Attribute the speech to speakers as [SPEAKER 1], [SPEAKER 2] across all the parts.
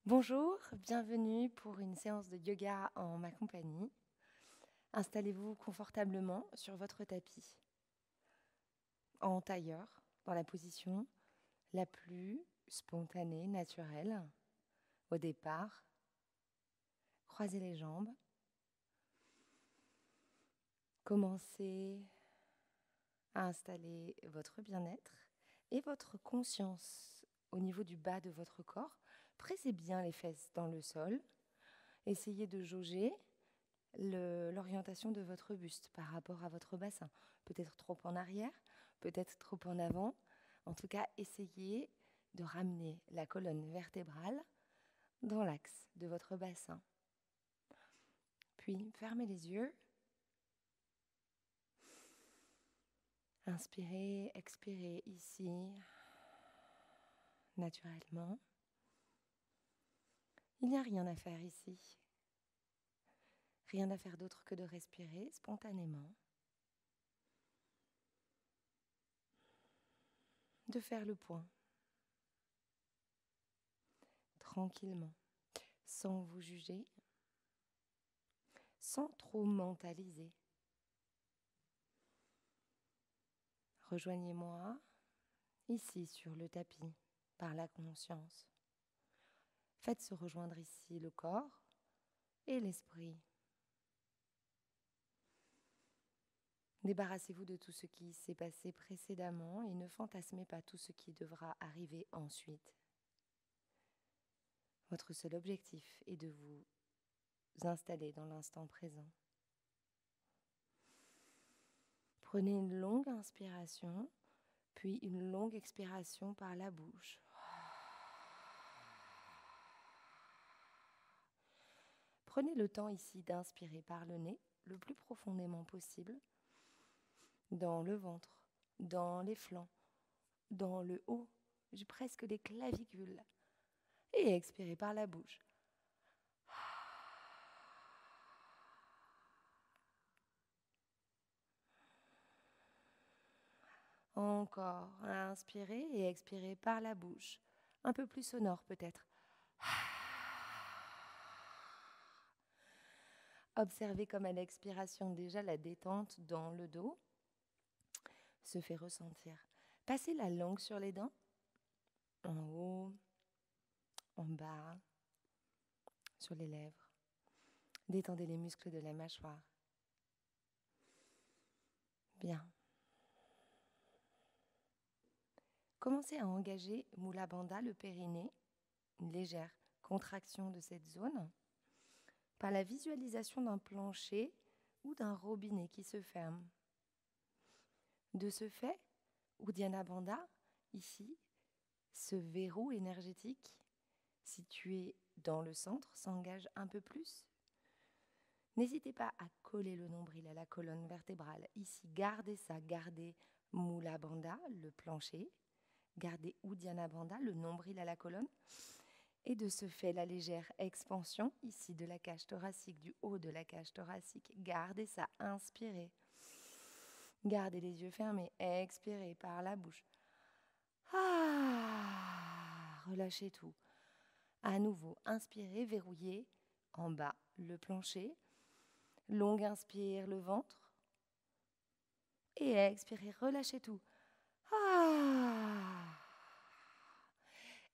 [SPEAKER 1] Bonjour, bienvenue pour une séance de yoga en ma compagnie. Installez-vous confortablement sur votre tapis, en tailleur, dans la position la plus spontanée, naturelle. Au départ, croisez les jambes. Commencez à installer votre bien-être et votre conscience au niveau du bas de votre corps. Pressez bien les fesses dans le sol. Essayez de jauger l'orientation de votre buste par rapport à votre bassin. Peut-être trop en arrière, peut-être trop en avant. En tout cas, essayez de ramener la colonne vertébrale dans l'axe de votre bassin. Puis, fermez les yeux. Inspirez, expirez ici, naturellement. Il n'y a rien à faire ici. Rien à faire d'autre que de respirer spontanément. De faire le point. Tranquillement, sans vous juger, sans trop mentaliser. Rejoignez-moi ici sur le tapis par la conscience. Faites se rejoindre ici le corps et l'esprit. Débarrassez-vous de tout ce qui s'est passé précédemment et ne fantasmez pas tout ce qui devra arriver ensuite. Votre seul objectif est de vous installer dans l'instant présent. Prenez une longue inspiration, puis une longue expiration par la bouche. Prenez le temps ici d'inspirer par le nez le plus profondément possible, dans le ventre, dans les flancs, dans le haut, presque les clavicules, et expirez par la bouche. Encore, inspirez et expirez par la bouche, un peu plus sonore peut-être. Observez comme à l'expiration déjà la détente dans le dos se fait ressentir. Passez la langue sur les dents, en haut, en bas, sur les lèvres. Détendez les muscles de la mâchoire. Bien. Commencez à engager Mula Bandha, le périnée, une légère contraction de cette zone, par la visualisation d'un plancher ou d'un robinet qui se ferme. De ce fait, Uddiyana Bandha, ici, ce verrou énergétique situé dans le centre, s'engage un peu plus. N'hésitez pas à coller le nombril à la colonne vertébrale. Ici, gardez ça, gardez Mula Bandha, le plancher. Gardez Uddiyana Bandha, le nombril à la colonne. Et de ce fait, la légère expansion ici de la cage thoracique, du haut de la cage thoracique. Gardez ça, inspirez. Gardez les yeux fermés, expirez par la bouche. Relâchez tout. À nouveau, inspirez, verrouillez en bas le plancher. Longue inspire, le ventre. Et expirez, relâchez tout.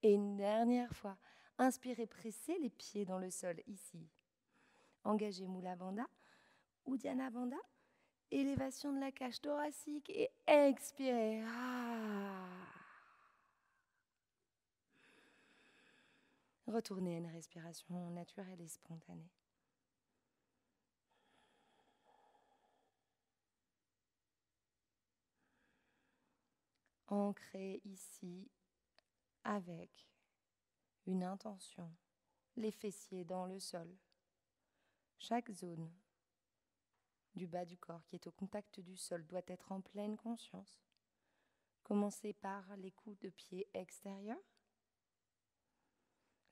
[SPEAKER 1] Et une dernière fois, inspirez, pressez les pieds dans le sol ici. Engagez Mula Bandha, Uddiyana Bandha, élévation de la cage thoracique et expirez. Retournez à une respiration naturelle et spontanée. Ancrez ici avec une intention, les fessiers dans le sol. Chaque zone du bas du corps qui est au contact du sol doit être en pleine conscience. Commencez par les coups de pied extérieurs,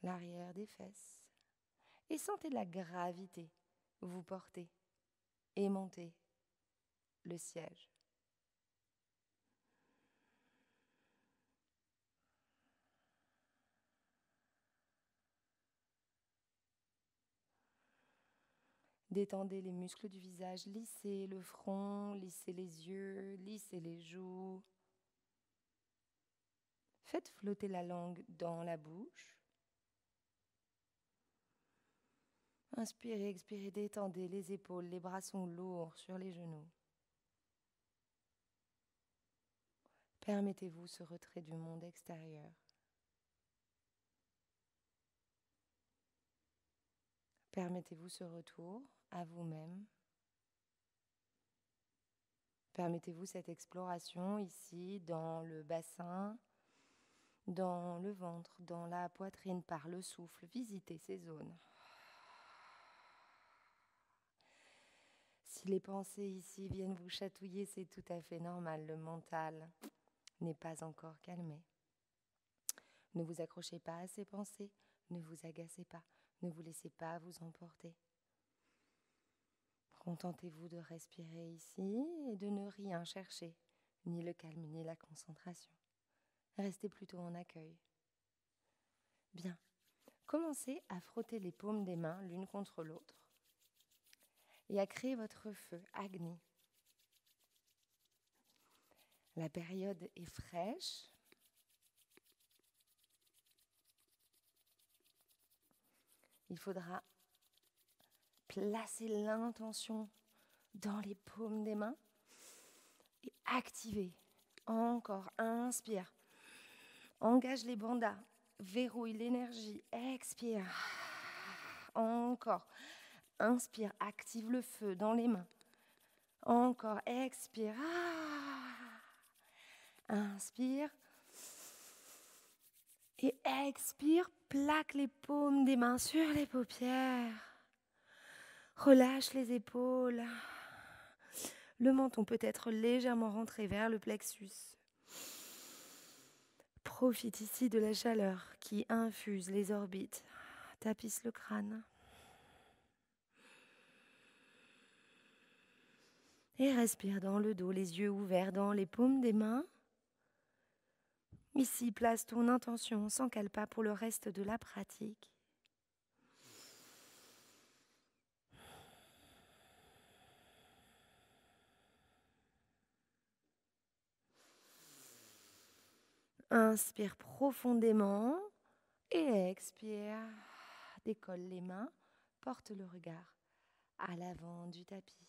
[SPEAKER 1] l'arrière des fesses, et sentez la gravité vous porter et monter le siège. Détendez les muscles du visage, lissez le front, lissez les yeux, lissez les joues. Faites flotter la langue dans la bouche. Inspirez, expirez, détendez les épaules, les bras sont lourds sur les genoux. Permettez-vous ce retrait du monde extérieur. Permettez-vous ce retour à vous-même. Permettez-vous cette exploration ici dans le bassin, dans le ventre, dans la poitrine par le souffle. Visitez ces zones. Si les pensées ici viennent vous chatouiller, c'est tout à fait normal. Le mental n'est pas encore calmé. Ne vous accrochez pas à ces pensées, ne vous agacez pas, ne vous laissez pas vous emporter. Contentez-vous de respirer ici et de ne rien chercher, ni le calme, ni la concentration. Restez plutôt en accueil. Bien, commencez à frotter les paumes des mains l'une contre l'autre et à créer votre feu, Agni. La période est fraîche. Il faudra placer l'intention dans les paumes des mains et activer. Encore, inspire. Engage les bandas, verrouille l'énergie, expire. Encore, inspire, active le feu dans les mains. Encore, expire. Inspire. Et expire, plaque les paumes des mains sur les paupières. Relâche les épaules. Le menton peut être légèrement rentré vers le plexus. Profite ici de la chaleur qui infuse les orbites, tapisse le crâne. Et respire dans le dos, les yeux ouverts dans les paumes des mains. Ici, place ton intention, s'encale pas pour le reste de la pratique. Inspire profondément et expire. Décolle les mains, porte le regard à l'avant du tapis.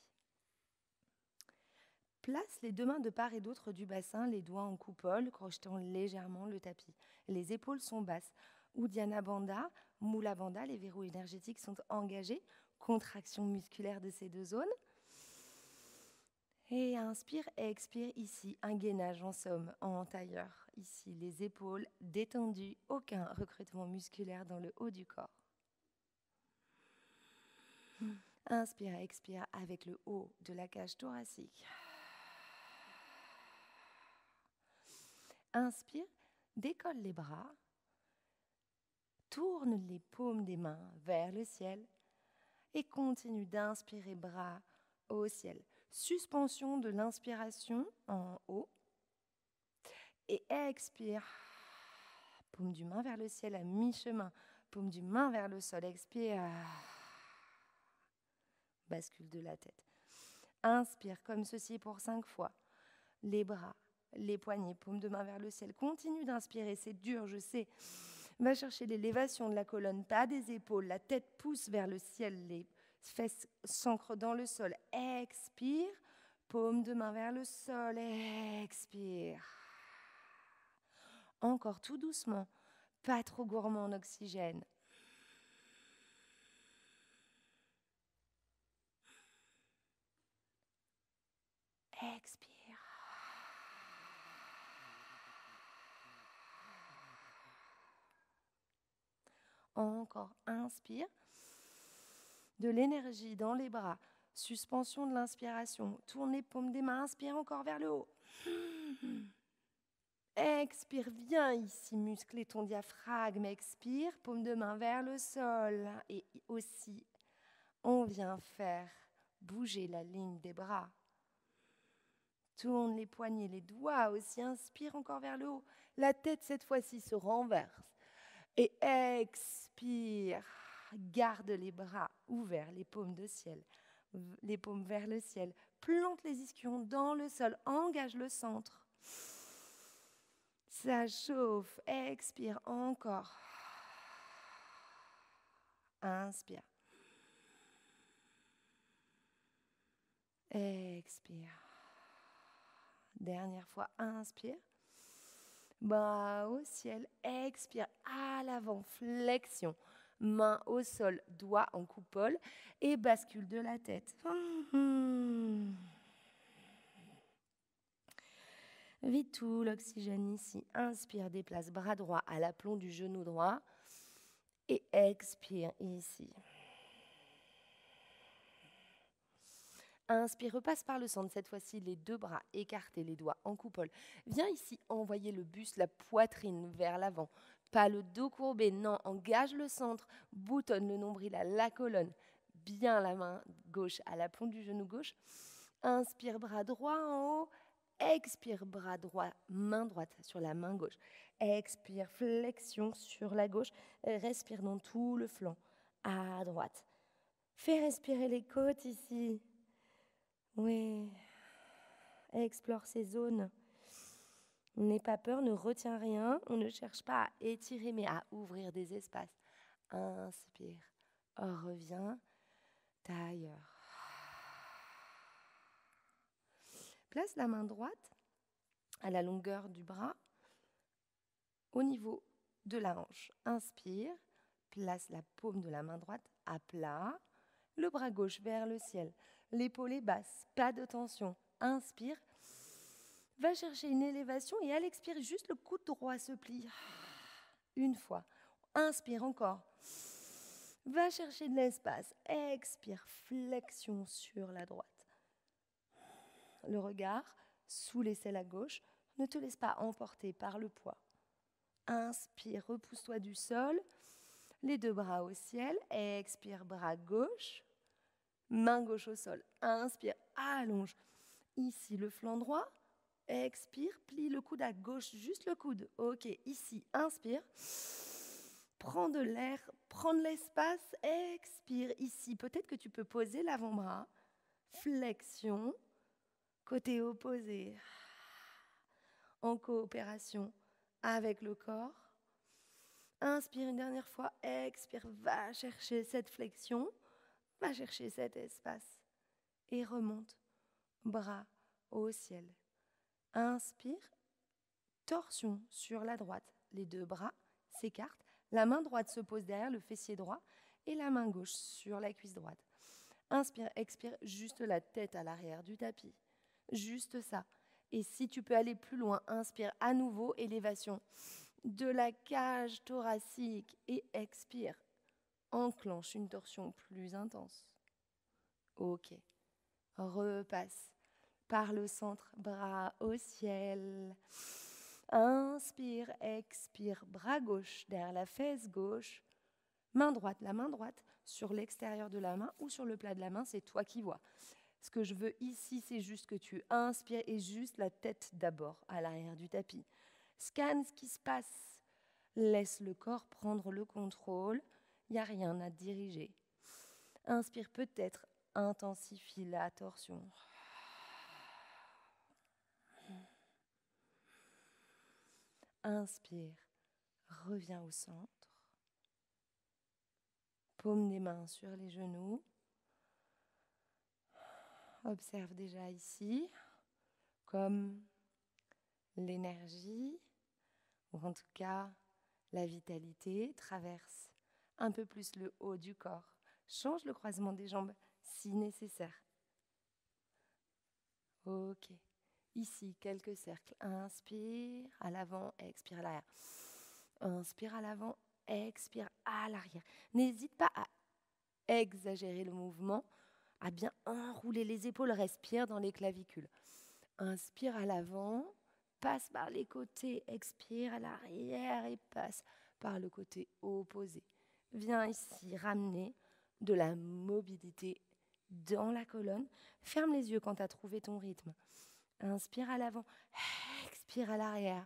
[SPEAKER 1] Place les deux mains de part et d'autre du bassin, les doigts en coupole, crochetant légèrement le tapis. Les épaules sont basses. Uddiyana Bandha, Mula Bandha, les verrous énergétiques sont engagés. Contraction musculaire de ces deux zones. Et inspire et expire ici, un gainage en somme, en tailleur. Ici, les épaules détendues, aucun recrutement musculaire dans le haut du corps. Inspire et expire avec le haut de la cage thoracique. Inspire, décolle les bras, tourne les paumes des mains vers le ciel et continue d'inspirer bras au ciel. Suspension de l'inspiration en haut et expire. Paume du main vers le ciel à mi-chemin, paume du main vers le sol, expire. Bascule de la tête. Inspire comme ceci pour 5 fois. Les bras, les poignets, paume de main vers le ciel. Continue d'inspirer, c'est dur, je sais. Va chercher l'élévation de la colonne, pas des épaules. La tête pousse vers le ciel, les fesses s'ancrent dans le sol. Expire, paume de main vers le sol, expire. Encore tout doucement, pas trop gourmand en oxygène. Expire. Encore, inspire. De l'énergie dans les bras. Suspension de l'inspiration. Tourne les paumes des mains, inspire encore vers le haut. Expire, viens ici, muscler ton diaphragme. Expire, paume de main vers le sol. Et aussi, on vient faire bouger la ligne des bras. Tourne les poignets, les doigts aussi. Inspire encore vers le haut. La tête, cette fois-ci, se renverse. Et expire. Garde les bras ouverts, les paumes de ciel. les paumes vers le ciel. Plante les ischions dans le sol, engage le centre. Ça chauffe, expire encore. Inspire. Expire. Dernière fois, inspire. Bras au ciel, expire à l'avant, flexion. Main au sol, doigts en coupole et bascule de la tête. Vide tout l'oxygène ici. Inspire, déplace bras droit à l'aplomb du genou droit et expire ici. Inspire, repasse par le centre. Cette fois-ci, les deux bras écartés, les doigts en coupole. Viens ici envoyer le buste, la poitrine vers l'avant. Pas le dos courbé, non, engage le centre. Boutonne le nombril à la colonne. Bien la main gauche à l'aplomb du genou gauche. Inspire, bras droit en haut. Expire, bras droit, main droite sur la main gauche. Expire, flexion sur la gauche. Respire dans tout le flanc, à droite. Fais respirer les côtes ici. Oui, explore ces zones. N'aie pas peur, ne retiens rien. On ne cherche pas à étirer, mais à ouvrir des espaces. Inspire, reviens, tailleur. Place la main droite à la longueur du bras, au niveau de la hanche. Inspire, place la paume de la main droite à plat, le bras gauche vers le ciel. L'épaule est basse, pas de tension. Inspire, va chercher une élévation et à l'expire, juste le coude droit se plie. Une fois. Inspire encore. Va chercher de l'espace. Expire, flexion sur la droite. Le regard sous l'aisselle à gauche. Ne te laisse pas emporter par le poids. Inspire, repousse-toi du sol. Les deux bras au ciel. Expire, bras gauche. Main gauche au sol. Inspire, allonge. Ici, le flanc droit. Expire, plie le coude à gauche, juste le coude. Ok, ici, inspire. Prends de l'air, prends de l'espace. Expire, ici. Peut-être que tu peux poser l'avant-bras. Flexion. Côté opposé. En coopération avec le corps. Inspire une dernière fois. Expire, va chercher cette flexion. Va chercher cet espace. Et remonte. Bras au ciel. Inspire, torsion sur la droite. Les deux bras s'écartent. La main droite se pose derrière le fessier droit et la main gauche sur la cuisse droite. Inspire, expire, juste la tête à l'arrière du tapis. Juste ça. Et si tu peux aller plus loin, inspire à nouveau, élévation de la cage thoracique et expire. Enclenche une torsion plus intense. Ok. Repasse. Par le centre, bras au ciel. Inspire, expire, bras gauche derrière la fesse gauche. Main droite, la main droite sur l'extérieur de la main ou sur le plat de la main, c'est toi qui vois. Ce que je veux ici, c'est juste que tu inspires et juste la tête d'abord à l'arrière du tapis. Scanne ce qui se passe. Laisse le corps prendre le contrôle. Il n'y a rien à diriger. Inspire peut-être, intensifie la torsion. Inspire, reviens au centre. Paume des mains sur les genoux. Observe déjà ici comme l'énergie, ou en tout cas la vitalité, traverse un peu plus le haut du corps. Change le croisement des jambes si nécessaire. Ok. Ici, quelques cercles. Inspire à l'avant, expire à l'arrière. Inspire à l'avant, expire à l'arrière. N'hésite pas à exagérer le mouvement, à bien enrouler les épaules, respire dans les clavicules. Inspire à l'avant, passe par les côtés, expire à l'arrière et passe par le côté opposé. Viens ici ramener de la mobilité dans la colonne. Ferme les yeux quand tu as trouvé ton rythme. Inspire à l'avant, expire à l'arrière.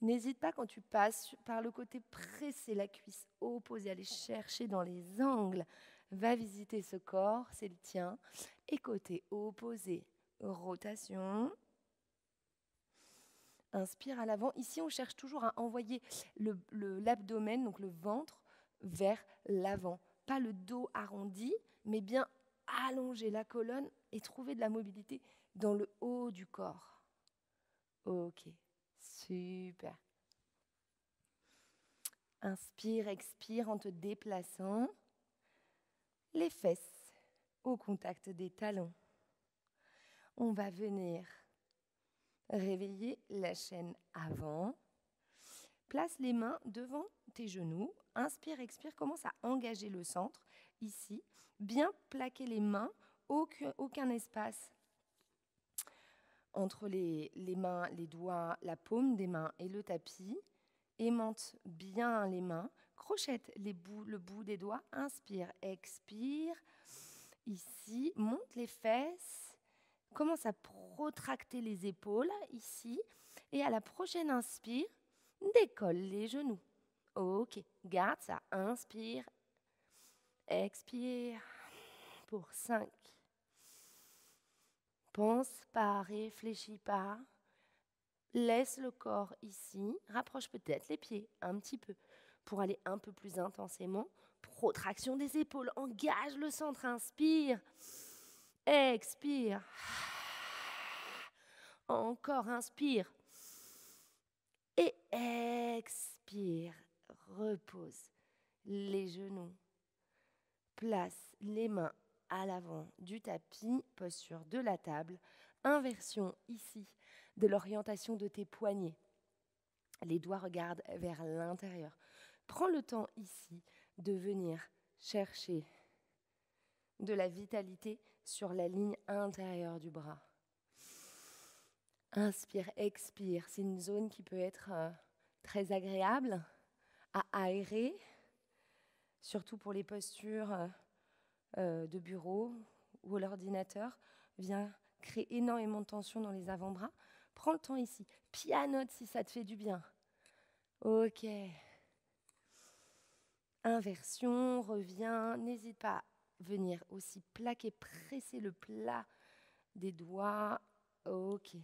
[SPEAKER 1] N'hésite pas quand tu passes par le côté, presser la cuisse opposée, aller chercher dans les angles va visiter ce corps, c'est le tien. Et côté opposé, rotation. Inspire à l'avant. Ici, on cherche toujours à envoyer l'abdomen, donc le ventre, vers l'avant. Pas le dos arrondi, mais bien allonger la colonne et trouver de la mobilité dans le haut du corps. Ok, super. Inspire, expire en te déplaçant. Les fesses au contact des talons. On va venir réveiller la chaîne avant. Place les mains devant tes genoux. Inspire, expire, commence à engager le centre. Ici, bien plaquer les mains, aucun espace entre les mains, les doigts, la paume des mains et le tapis. Aimante bien les mains. Crochette le bout des doigts. Inspire, expire. Ici, monte les fesses. Commence à protracter les épaules, ici. Et à la prochaine inspire, décolle les genoux. Ok, garde ça. Inspire, expire. Pour 5. Pense pas, réfléchis pas. Laisse le corps ici. Rapproche peut-être les pieds un petit peu pour aller un peu plus intensément. Protraction des épaules. Engage le centre. Inspire. Expire. Encore, inspire. Et expire. Repose les genoux. Place les mains à l'avant du tapis, posture de la table. Inversion ici de l'orientation de tes poignets. Les doigts regardent vers l'intérieur. Prends le temps ici de venir chercher de la vitalité sur la ligne intérieure du bras. Inspire, expire. C'est une zone qui peut être très agréable à aérer, surtout pour les postures de bureau ou à l'ordinateur. Viens créer énormément de tension dans les avant-bras. Prends le temps ici. Pianote si ça te fait du bien. Ok. Inversion, reviens. N'hésite pas à venir aussi plaquer, presser le plat des doigts. Ok.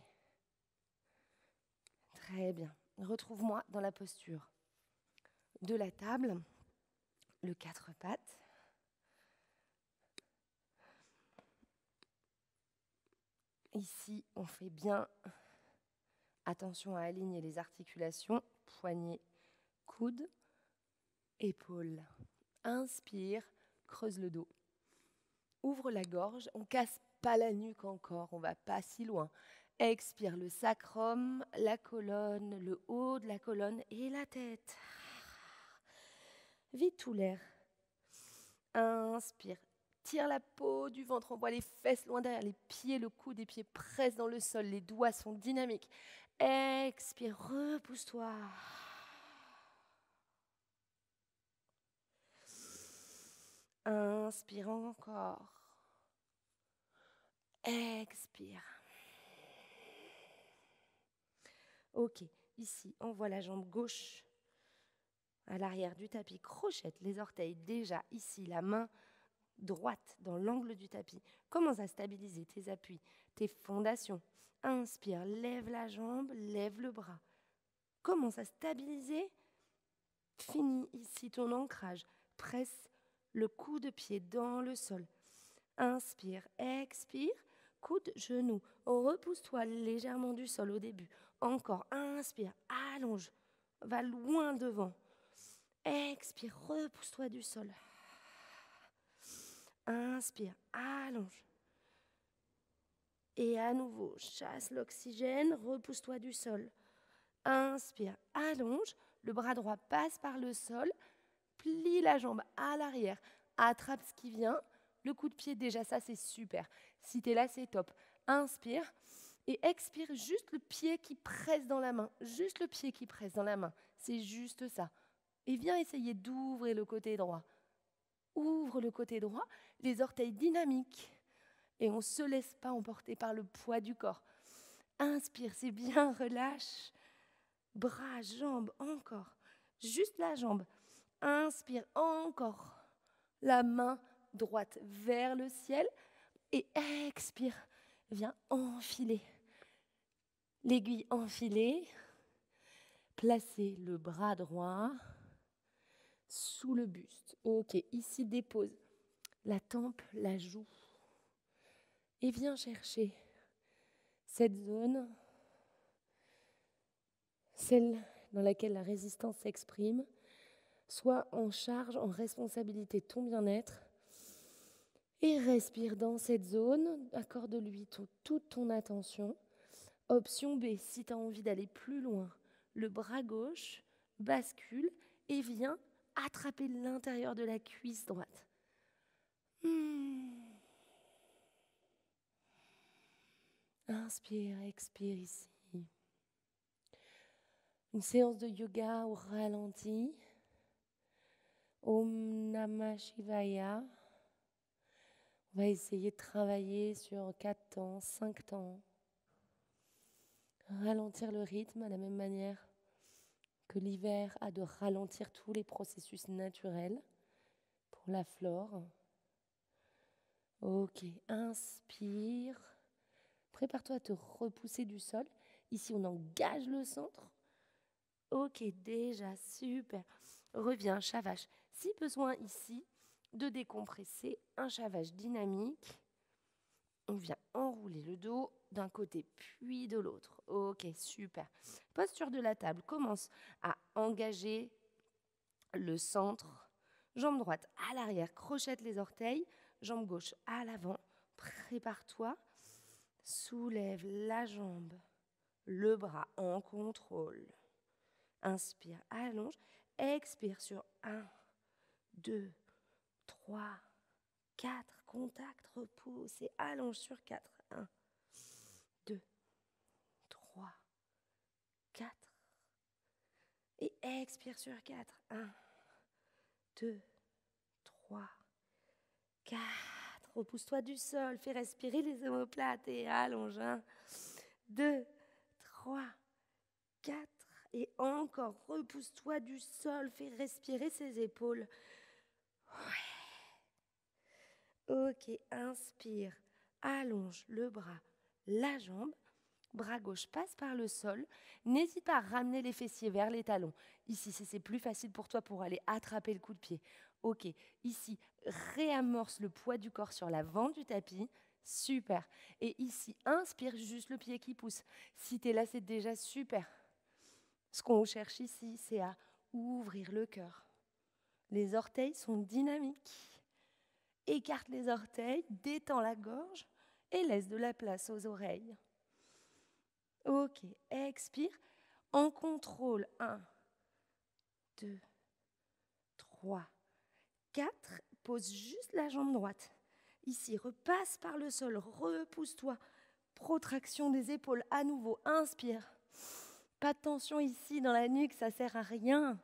[SPEAKER 1] Très bien. Retrouve-moi dans la posture de la table, le 4 pattes. Ici, on fait bien attention à aligner les articulations, poignets, coudes, épaules. Inspire, creuse le dos. Ouvre la gorge, on casse pas la nuque encore, on va pas si loin. Expire le sacrum, la colonne, le haut de la colonne et la tête. Vide tout l'air. Inspire. Tire la peau du ventre, on voit les fesses loin derrière, les pieds, le cou des pieds pressent dans le sol, les doigts sont dynamiques. Expire, repousse-toi. Inspire encore. Expire. Ok, ici, on voit la jambe gauche à l'arrière du tapis. Crochette les orteils déjà ici, la main droite dans l'angle du tapis. Commence à stabiliser tes appuis, tes fondations. Inspire, lève la jambe, lève le bras. Commence à stabiliser. Finis ici ton ancrage. Presse le coude de pied dans le sol. Inspire, expire. Coude, genou. Repousse-toi légèrement du sol au début. Encore, inspire, allonge. Va loin devant. Expire, repousse-toi du sol. Inspire, allonge. Et à nouveau, chasse l'oxygène, repousse-toi du sol. Inspire, allonge. Le bras droit passe par le sol. Plie la jambe à l'arrière. Attrape ce qui vient. Le coup de pied, déjà, ça, c'est super. Si tu es là, c'est top. Inspire et expire juste le pied qui presse dans la main. Juste le pied qui presse dans la main. C'est juste ça. Et viens essayer d'ouvrir le côté droit. Ouvre le côté droit, les orteils dynamiques. Et on ne se laisse pas emporter par le poids du corps. Inspire, c'est bien, relâche. Bras, jambes, encore. Juste la jambe. Inspire, encore. La main droite vers le ciel et expire. Viens enfiler. L'aiguille enfilée. Placez le bras droit sous le buste. Ok, ici dépose la tempe, la joue. Et viens chercher cette zone, celle dans laquelle la résistance s'exprime, soit en charge, en responsabilité de ton bien-être. Et respire dans cette zone, accorde-lui toute ton attention. Option B, si tu as envie d'aller plus loin, le bras gauche bascule et vient attraper l'intérieur de la cuisse droite. Inspire, expire ici. Une séance de yoga au ralenti. Om Namah Shivaya. On va essayer de travailler sur 4 temps, 5 temps. Ralentir le rythme à la même manière que l'hiver a de ralentir tous les processus naturels pour la flore. Ok, inspire. Prépare-toi à te repousser du sol. Ici, on engage le centre. Ok, déjà, super. Reviens, chavage. Si besoin ici de décompresser, un chavage dynamique. On vient enrouler le dos d'un côté puis de l'autre. Ok, super. Posture de la table. Commence à engager le centre. Jambe droite à l'arrière, crochette les orteils. Jambe gauche à l'avant. Prépare-toi. Soulève la jambe, le bras en contrôle. Inspire, allonge. Expire sur 1, 2, 3, 4. Contact, repousse et allonge sur 4. 1, 2, 3, 4. Et expire sur 4. 1, 2, 3, 4. Repousse-toi du sol. Fais respirer les omoplates et allonge. 1, 2, 3, 4. Et encore, repousse-toi du sol. Fais respirer ses épaules. Ouais. Ok, inspire. Allonge le bras, la jambe. Bras gauche passe par le sol. N'hésite pas à ramener les fessiers vers les talons. Ici, c'est plus facile pour toi pour aller attraper le coup de pied. Ok, ici, réamorce le poids du corps sur l'avant du tapis. Super. Et ici, inspire juste le pied qui pousse. Si tu es là, c'est déjà super. Ce qu'on cherche ici, c'est à ouvrir le cœur. Les orteils sont dynamiques. Écarte les orteils, détends la gorge et laisse de la place aux oreilles. Ok, expire. En contrôle, 1, 2, 3, 4. Pose juste la jambe droite. Ici, repasse par le sol, repousse-toi. Protraction des épaules à nouveau, inspire. Pas de tension ici dans la nuque, ça sert à rien.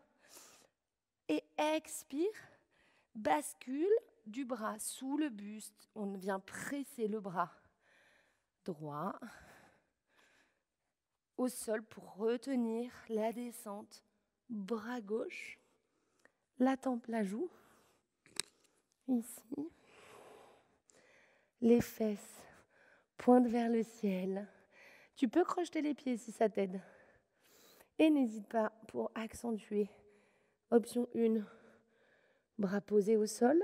[SPEAKER 1] Et expire, bascule du bras sous le buste. On vient presser le bras droit au sol pour retenir la descente. Bras gauche, la tempe, la joue. Ici. Les fesses pointent vers le ciel. Tu peux crocheter les pieds si ça t'aide. Et n'hésite pas pour accentuer. Option 1, bras posés au sol.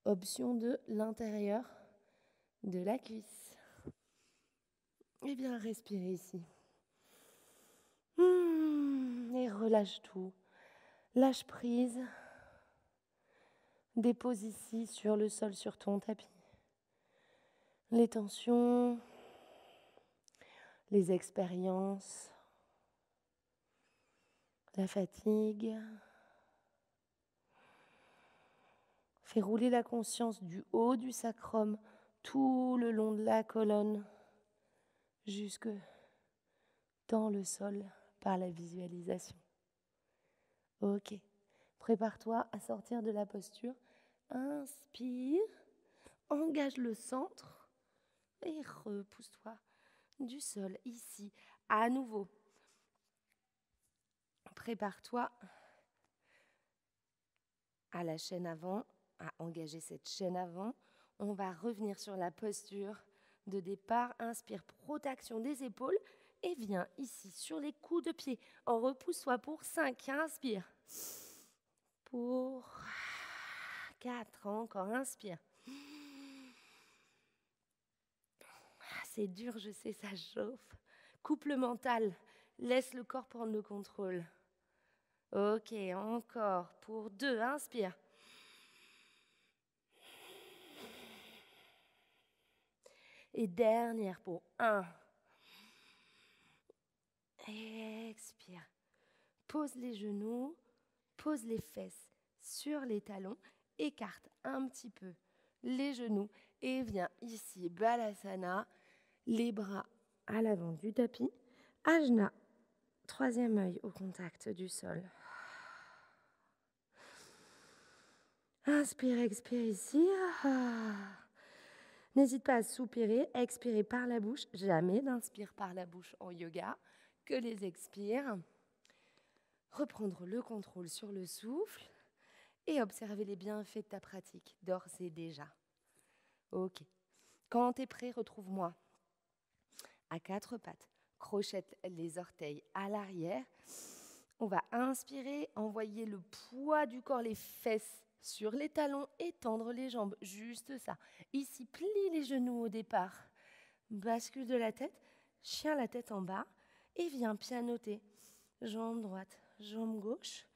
[SPEAKER 1] Option 2, l'intérieur de la cuisse. Et bien, respire ici. Et relâche tout. Lâche prise. Dépose ici sur le sol, sur ton tapis. Les tensions, les expériences, la fatigue. Fais rouler la conscience du haut du sacrum tout le long de la colonne jusque dans le sol par la visualisation. Ok, prépare-toi à sortir de la posture. Inspire, engage le centre et repousse-toi du sol ici. À nouveau, prépare-toi à la chaîne avant à engager cette chaîne avant, on va revenir sur la posture de départ. Inspire, protection des épaules et viens ici sur les coups de pied. En repousse-toi pour 5. Inspire. Pour 4. Encore. Inspire. C'est dur, je sais, ça chauffe. Couple mental. Laisse le corps prendre le contrôle. Ok, encore. Pour 2. Inspire. Et dernière pour 1. Expire. Pose les genoux, pose les fesses sur les talons, écarte un petit peu les genoux et viens ici, Balasana, les bras à l'avant du tapis, Ajna, 3e œil au contact du sol. Inspire, expire ici. N'hésite pas à soupirer, expirer par la bouche. Jamais d'inspire par la bouche en yoga, que les expires. Reprendre le contrôle sur le souffle et observer les bienfaits de ta pratique d'ores et déjà. Ok. Quand tu es prêt, retrouve-moi à 4 pattes. Crochette les orteils à l'arrière. On va inspirer, envoyer le poids du corps, les fesses sur les talons et tendre les jambes. Juste ça. Ici, plie les genoux au départ. Bascule de la tête, chien la tête en bas et viens pianoter. Jambe droite, jambe gauche.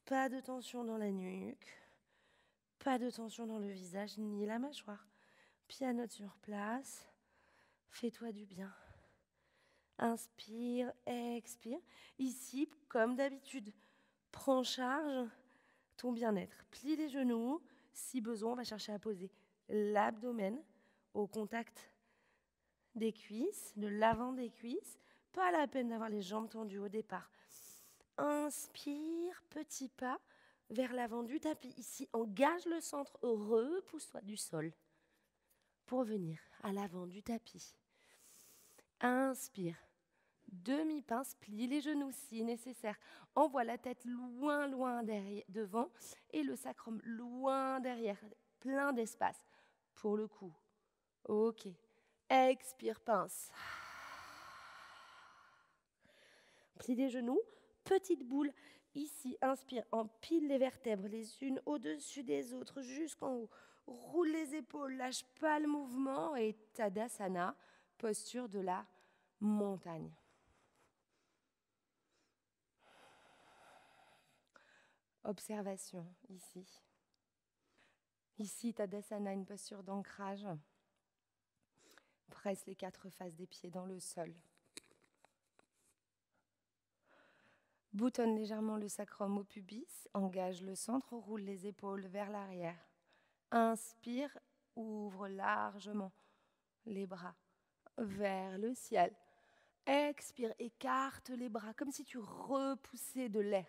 [SPEAKER 1] Pas de tension dans la nuque. Pas de tension dans le visage ni la mâchoire. Pianote sur place. Fais-toi du bien. Inspire, expire. Ici, comme d'habitude, prends charge ton bien-être. Plie les genoux. Si besoin, on va chercher à poser l'abdomen au contact des cuisses, de l'avant des cuisses. Pas la peine d'avoir les jambes tendues au départ. Inspire, petit pas vers l'avant du tapis. Ici, engage le centre. Repousse-toi du sol pour venir à l'avant du tapis. Inspire. Demi-pince, plie les genoux si nécessaire. Envoie la tête loin derrière, devant et le sacrum loin derrière. Plein d'espace pour le cou. Ok. Expire, pince. Plie les genoux. Petite boule. Ici, inspire, empile les vertèbres les unes au-dessus des autres jusqu'en haut. Roule les épaules, lâche pas le mouvement et Tadasana, posture de la montagne. Observation ici. Ici, Tadasana, une posture d'ancrage. Presse les 4 faces des pieds dans le sol. Boutonne légèrement le sacrum au pubis, engage le centre, roule les épaules vers l'arrière. Inspire, ouvre largement les bras vers le ciel. Expire, écarte les bras comme si tu repoussais de l'air.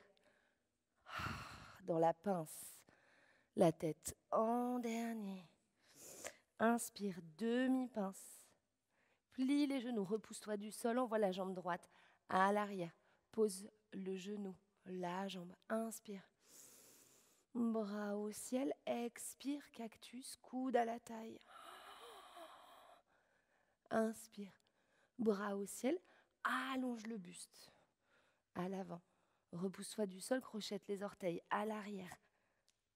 [SPEAKER 1] Dans la pince, la tête en dernier. Inspire, demi-pince. Plie les genoux, repousse-toi du sol, envoie la jambe droite à l'arrière. Pose le genou, la jambe. Inspire. Bras au ciel, expire, cactus, coude à la taille. Inspire. Bras au ciel, allonge le buste à l'avant. Repousse-toi du sol, crochette les orteils à l'arrière.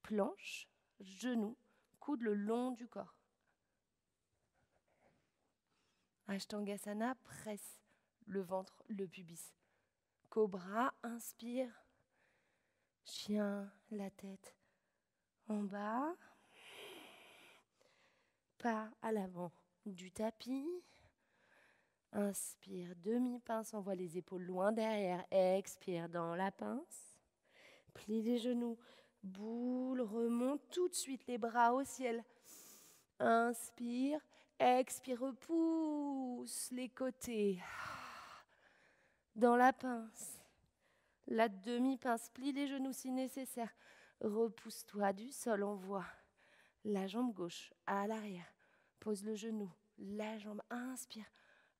[SPEAKER 1] Planche, genou, coude le long du corps. Ashtangasana, presse le ventre, le pubis. Cobra, inspire. Chien, la tête en bas. Pas à l'avant du tapis. Inspire, demi-pince, envoie les épaules loin derrière. Expire dans la pince. Plie les genoux. Boule, remonte tout de suite les bras au ciel. Inspire, expire, repousse les côtés. Dans la pince. La demi-pince, plie les genoux si nécessaire. Repousse-toi du sol, envoie la jambe gauche à l'arrière. Pose le genou, la jambe, inspire.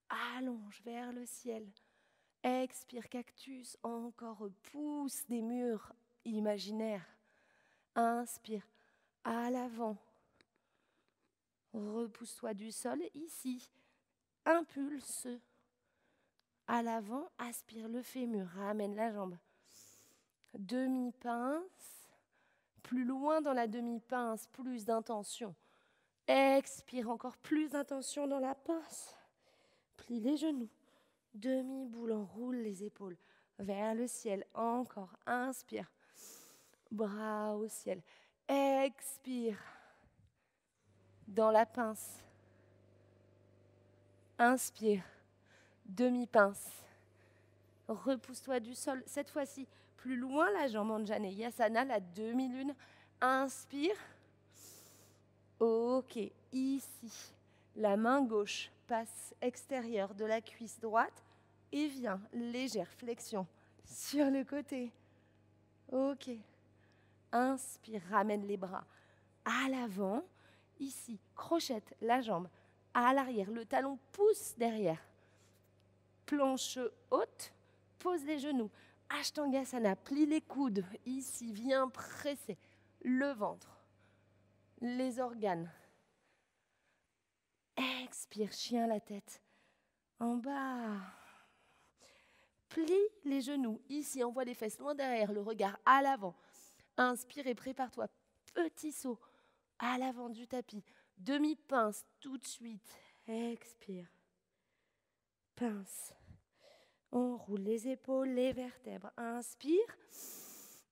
[SPEAKER 1] Allonge vers le ciel. Expire, cactus, encore pousse des murs imaginaires. Inspire, à l'avant. Repousse-toi du sol, ici. Impulse. À l'avant, aspire le fémur, ramène la jambe. Demi-pince. Plus loin dans la demi-pince, plus d'intention. Expire, encore plus d'intention dans la pince. Plie les genoux. Demi-boule, enroule les épaules vers le ciel. Encore, inspire. Bras au ciel. Expire. Dans la pince. Inspire. Demi-pince. Repousse-toi du sol. Cette fois-ci, plus loin la jambe Anjaneyasana, la demi-lune. Inspire. Ok, ici, la main gauche passe extérieure de la cuisse droite et vient, légère flexion sur le côté. Ok. Inspire, ramène les bras à l'avant. Ici, crochette la jambe à l'arrière. Le talon pousse derrière. Planche haute, pose les genoux. Ashtangasana, plie les coudes. Ici, viens presser le ventre, les organes. Expire, chien la tête. En bas. Plie les genoux. Ici, envoie les fesses loin derrière, le regard à l'avant. Inspire et prépare-toi. Petit saut à l'avant du tapis. Demi-pince tout de suite. Expire. Pince. On roule les épaules, les vertèbres. Inspire.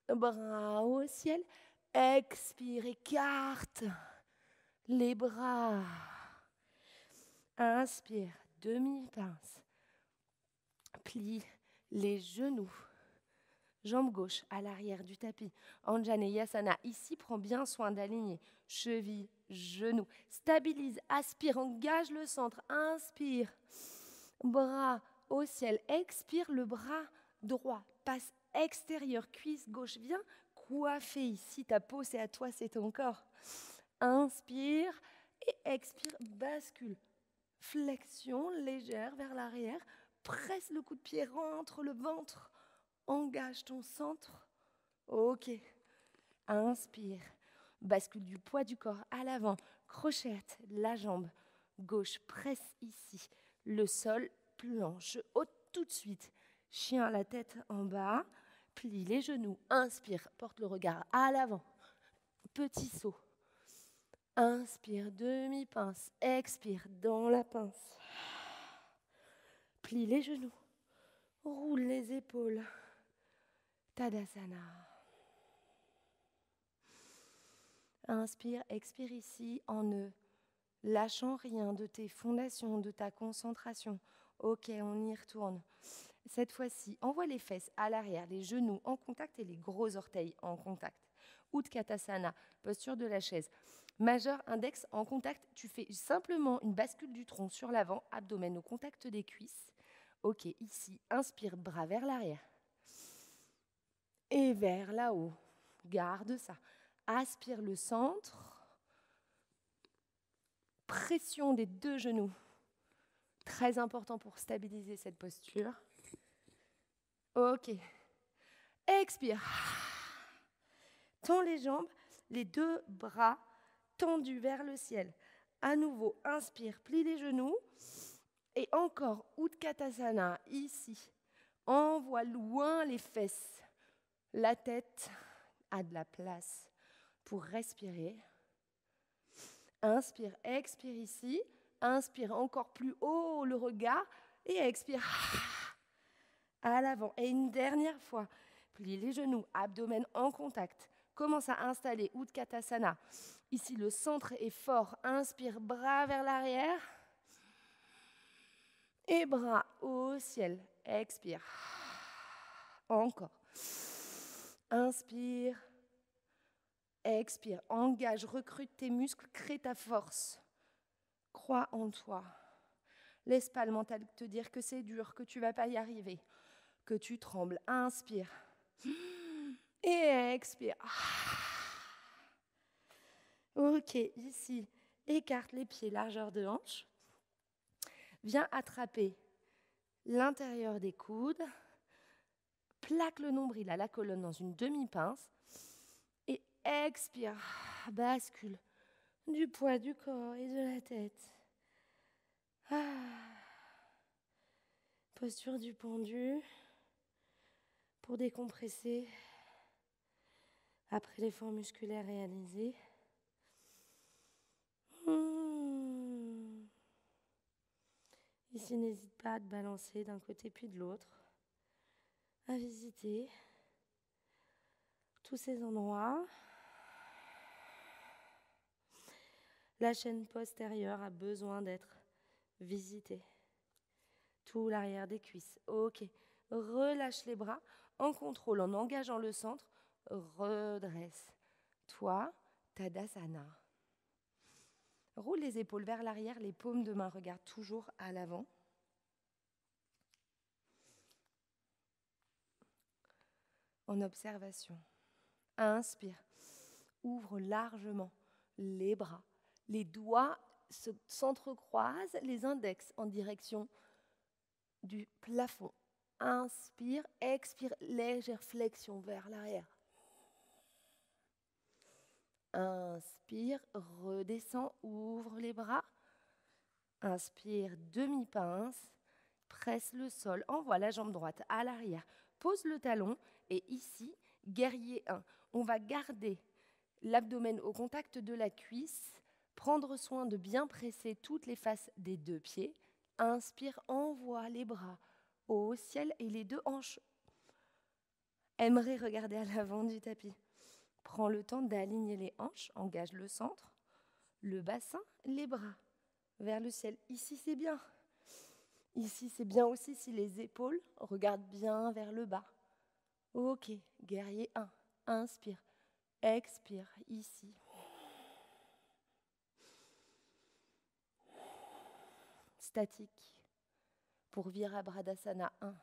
[SPEAKER 1] Bras au ciel. Expire, écarte les bras. Inspire, demi-pince. Plie les genoux. Jambe gauche à l'arrière du tapis. Anjaneyasana. Ici, prends bien soin d'aligner. Cheville, genoux. Stabilise, aspire, engage le centre. Inspire. Bras au ciel. Expire, le bras droit. Passe extérieur, cuisse gauche. Viens coiffer ici. Ta peau, c'est à toi, c'est ton corps. Inspire et expire, bascule. Flexion légère vers l'arrière. Presse le coup de pied, rentre le ventre. Engage ton centre. Ok. Inspire. Bascule du poids du corps à l'avant. Crochette la jambe gauche. Presse ici. Le sol, planche haute tout de suite. Chien la tête en bas. Plie les genoux. Inspire. Porte le regard à l'avant. Petit saut. Inspire, demi-pince. Expire, dans la pince. Plie les genoux. Roule les épaules. Tadasana. Inspire, expire ici en ne lâchant rien de tes fondations, de ta concentration. Ok, on y retourne. Cette fois-ci, envoie les fesses à l'arrière, les genoux en contact et les gros orteils en contact. Utkatasana, posture de la chaise. Majeur, index en contact, tu fais simplement une bascule du tronc sur l'avant, abdomen au contact des cuisses. Ok, ici, inspire, bras vers l'arrière. Et vers là-haut. Garde ça. Aspire le centre. Pression des deux genoux. Très important pour stabiliser cette posture. Ok. Expire. Tends les jambes, les deux bras tendus vers le ciel. À nouveau, inspire, plie les genoux. Et encore, Utkatasana, ici. Envoie loin les fesses. La tête a de la place pour respirer. Inspire, expire ici. Inspire encore plus haut le regard. Et expire. À l'avant. Et une dernière fois. Plie les genoux, abdomen en contact. Commence à installer Utkatasana. Ici, le centre est fort. Inspire, bras vers l'arrière. Et bras au ciel. Expire. Encore. Inspire. Expire. Engage, recrute tes muscles, crée ta force. Crois en toi. Laisse pas le mental te dire que c'est dur, que tu vas pas y arriver, que tu trembles. Inspire. Et expire. Ok, ici, écarte les pieds, largeur de hanche. Viens attraper l'intérieur des coudes. Plaque le nombril à la colonne dans une demi-pince. Et expire. Bascule du poids du corps et de la tête. Posture du pendu pour décompresser après l'effort musculaire réalisé. Ici, n'hésite pas à te balancer d'un côté puis de l'autre, à visiter tous ces endroits. La chaîne postérieure a besoin d'être visitée. Tout l'arrière des cuisses. Ok. Relâche les bras en contrôle, en engageant le centre. Redresse. Toi, Tadasana. Roule les épaules vers l'arrière, les paumes de main regardent toujours à l'avant. En observation. Inspire. Ouvre largement les bras. Les doigts s'entrecroisent, les index en direction du plafond. Inspire, expire, légère flexion vers l'arrière. Inspire, redescends, ouvre les bras. Inspire, demi-pince, presse le sol, envoie la jambe droite à l'arrière. Pose le talon et ici, guerrier 1. On va garder l'abdomen au contact de la cuisse, prendre soin de bien presser toutes les faces des deux pieds. Inspire, envoie les bras au ciel et les deux hanches aimeraient regarder à l'avant du tapis. Prends le temps d'aligner les hanches, engage le centre, le bassin, les bras vers le ciel. Ici, c'est bien. Ici, c'est bien aussi si les épaules regardent bien vers le bas. Ok, guerrier 1. Inspire, expire, ici. Statique. Pour Virabhadasana 1.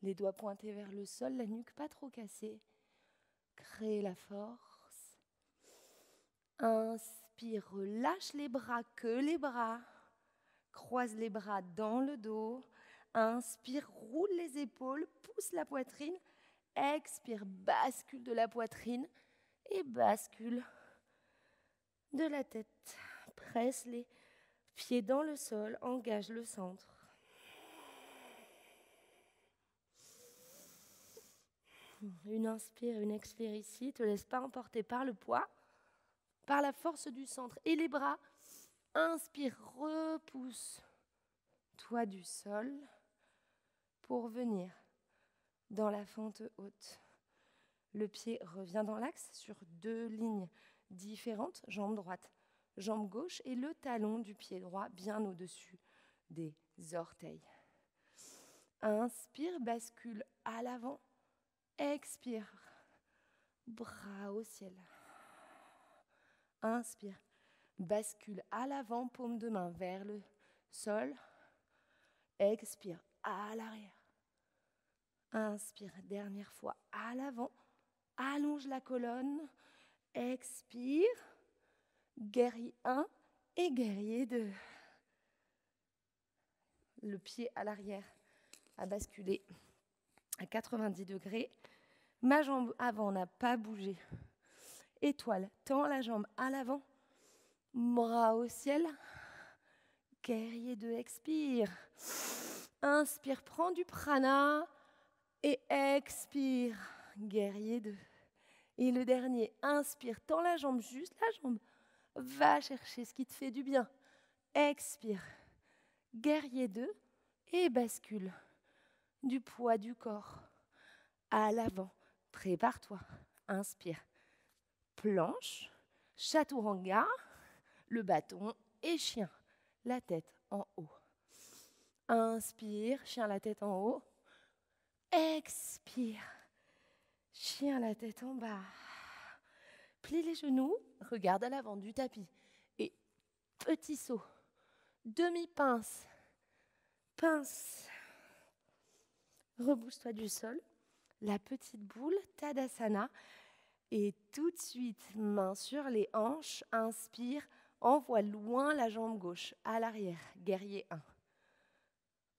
[SPEAKER 1] Les doigts pointés vers le sol, la nuque pas trop cassée. Crée la force. Inspire, relâche les bras, que les bras. Croise les bras dans le dos. Inspire, roule les épaules, pousse la poitrine. Expire, bascule de la poitrine et bascule de la tête. Presse les pieds dans le sol, engage le centre. Une inspire, une expire ici. Ne te laisse pas emporter par le poids, par la force du centre. Et les bras, inspire, repousse. Toi du sol pour venir dans la fente haute. Le pied revient dans l'axe sur deux lignes différentes, jambe droite, jambe gauche et le talon du pied droit bien au-dessus des orteils. Inspire, bascule à l'avant. Expire, bras au ciel. Inspire, bascule à l'avant, paume de main vers le sol. Expire, à l'arrière. Inspire, dernière fois, à l'avant. Allonge la colonne. Expire, guerrier 1 et guerrier 2. Le pied à l'arrière a basculé à 90 degrés. Ma jambe avant n'a pas bougé. Étoile, tends la jambe à l'avant. Bras au ciel. Guerrier 2, expire. Inspire, prends du prana. Et expire, guerrier 2. Et le dernier, inspire, tends la jambe, juste la jambe. Va chercher ce qui te fait du bien. Expire, guerrier 2. Et bascule du poids du corps à l'avant. Prépare-toi. Inspire. Planche, chaturanga, le bâton et chien. La tête en haut. Inspire, chien la tête en haut. Expire, chien la tête en bas. Plie les genoux, regarde à l'avant du tapis. Et petit saut, demi-pince, pince. Rebouche-toi du sol. La petite boule, Tadasana. Et tout de suite, main sur les hanches, inspire, envoie loin la jambe gauche, à l'arrière, guerrier 1.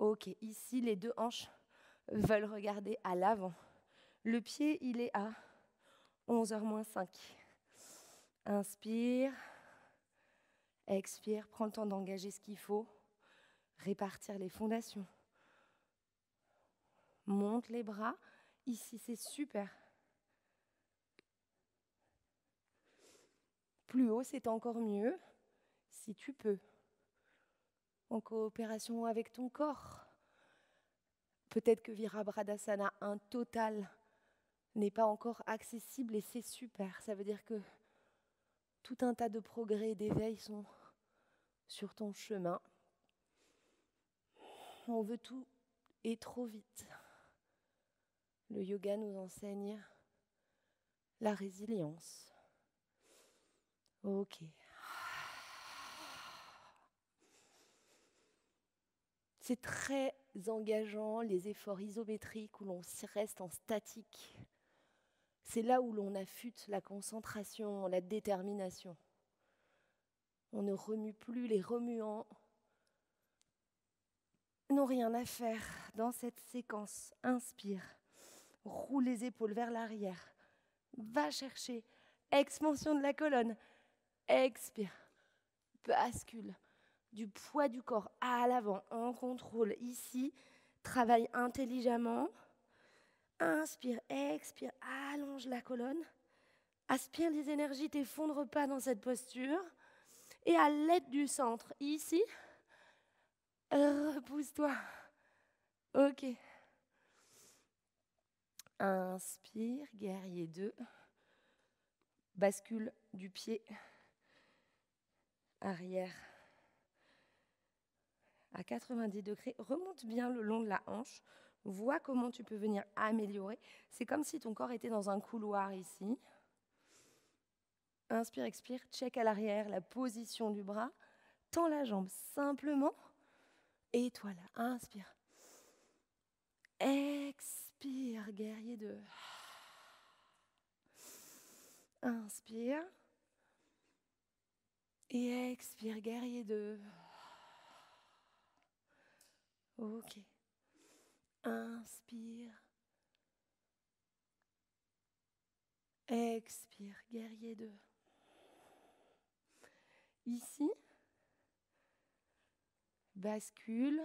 [SPEAKER 1] Ok, ici les deux hanches veulent regarder à l'avant. Le pied, il est à 11h moins 5. Inspire, expire, prends le temps d'engager ce qu'il faut, répartir les fondations. Monte les bras, ici c'est super. Plus haut, c'est encore mieux, si tu peux. En coopération avec ton corps. Peut-être que Virabhadrasana, un total, n'est pas encore accessible et c'est super. Ça veut dire que tout un tas de progrès et d'éveil sont sur ton chemin. On veut tout et trop vite. Le yoga nous enseigne la résilience. Ok. C'est très engageant, les efforts isométriques où l'on reste en statique. C'est là où l'on affûte la concentration, la détermination. On ne remue plus, les remuants n'ont rien à faire dans cette séquence. Inspire, roule les épaules vers l'arrière, va chercher, expansion de la colonne, expire, bascule. Du poids du corps à l'avant, en contrôle. Ici, travaille intelligemment. Inspire, expire, allonge la colonne. Aspire les énergies, t'effondre pas dans cette posture. Et à l'aide du centre, ici, repousse-toi. Ok. Inspire, guerrier 2. Bascule du pied arrière à 90 degrés. Remonte bien le long de la hanche. Vois comment tu peux venir améliorer. C'est comme si ton corps était dans un couloir ici. Inspire, expire, check à l'arrière la position du bras. Tends la jambe simplement. Et toi là, inspire. Expire, guerrier 2. Inspire. Et expire, guerrier 2. Ok. Inspire. Expire, guerrier 2. Ici, bascule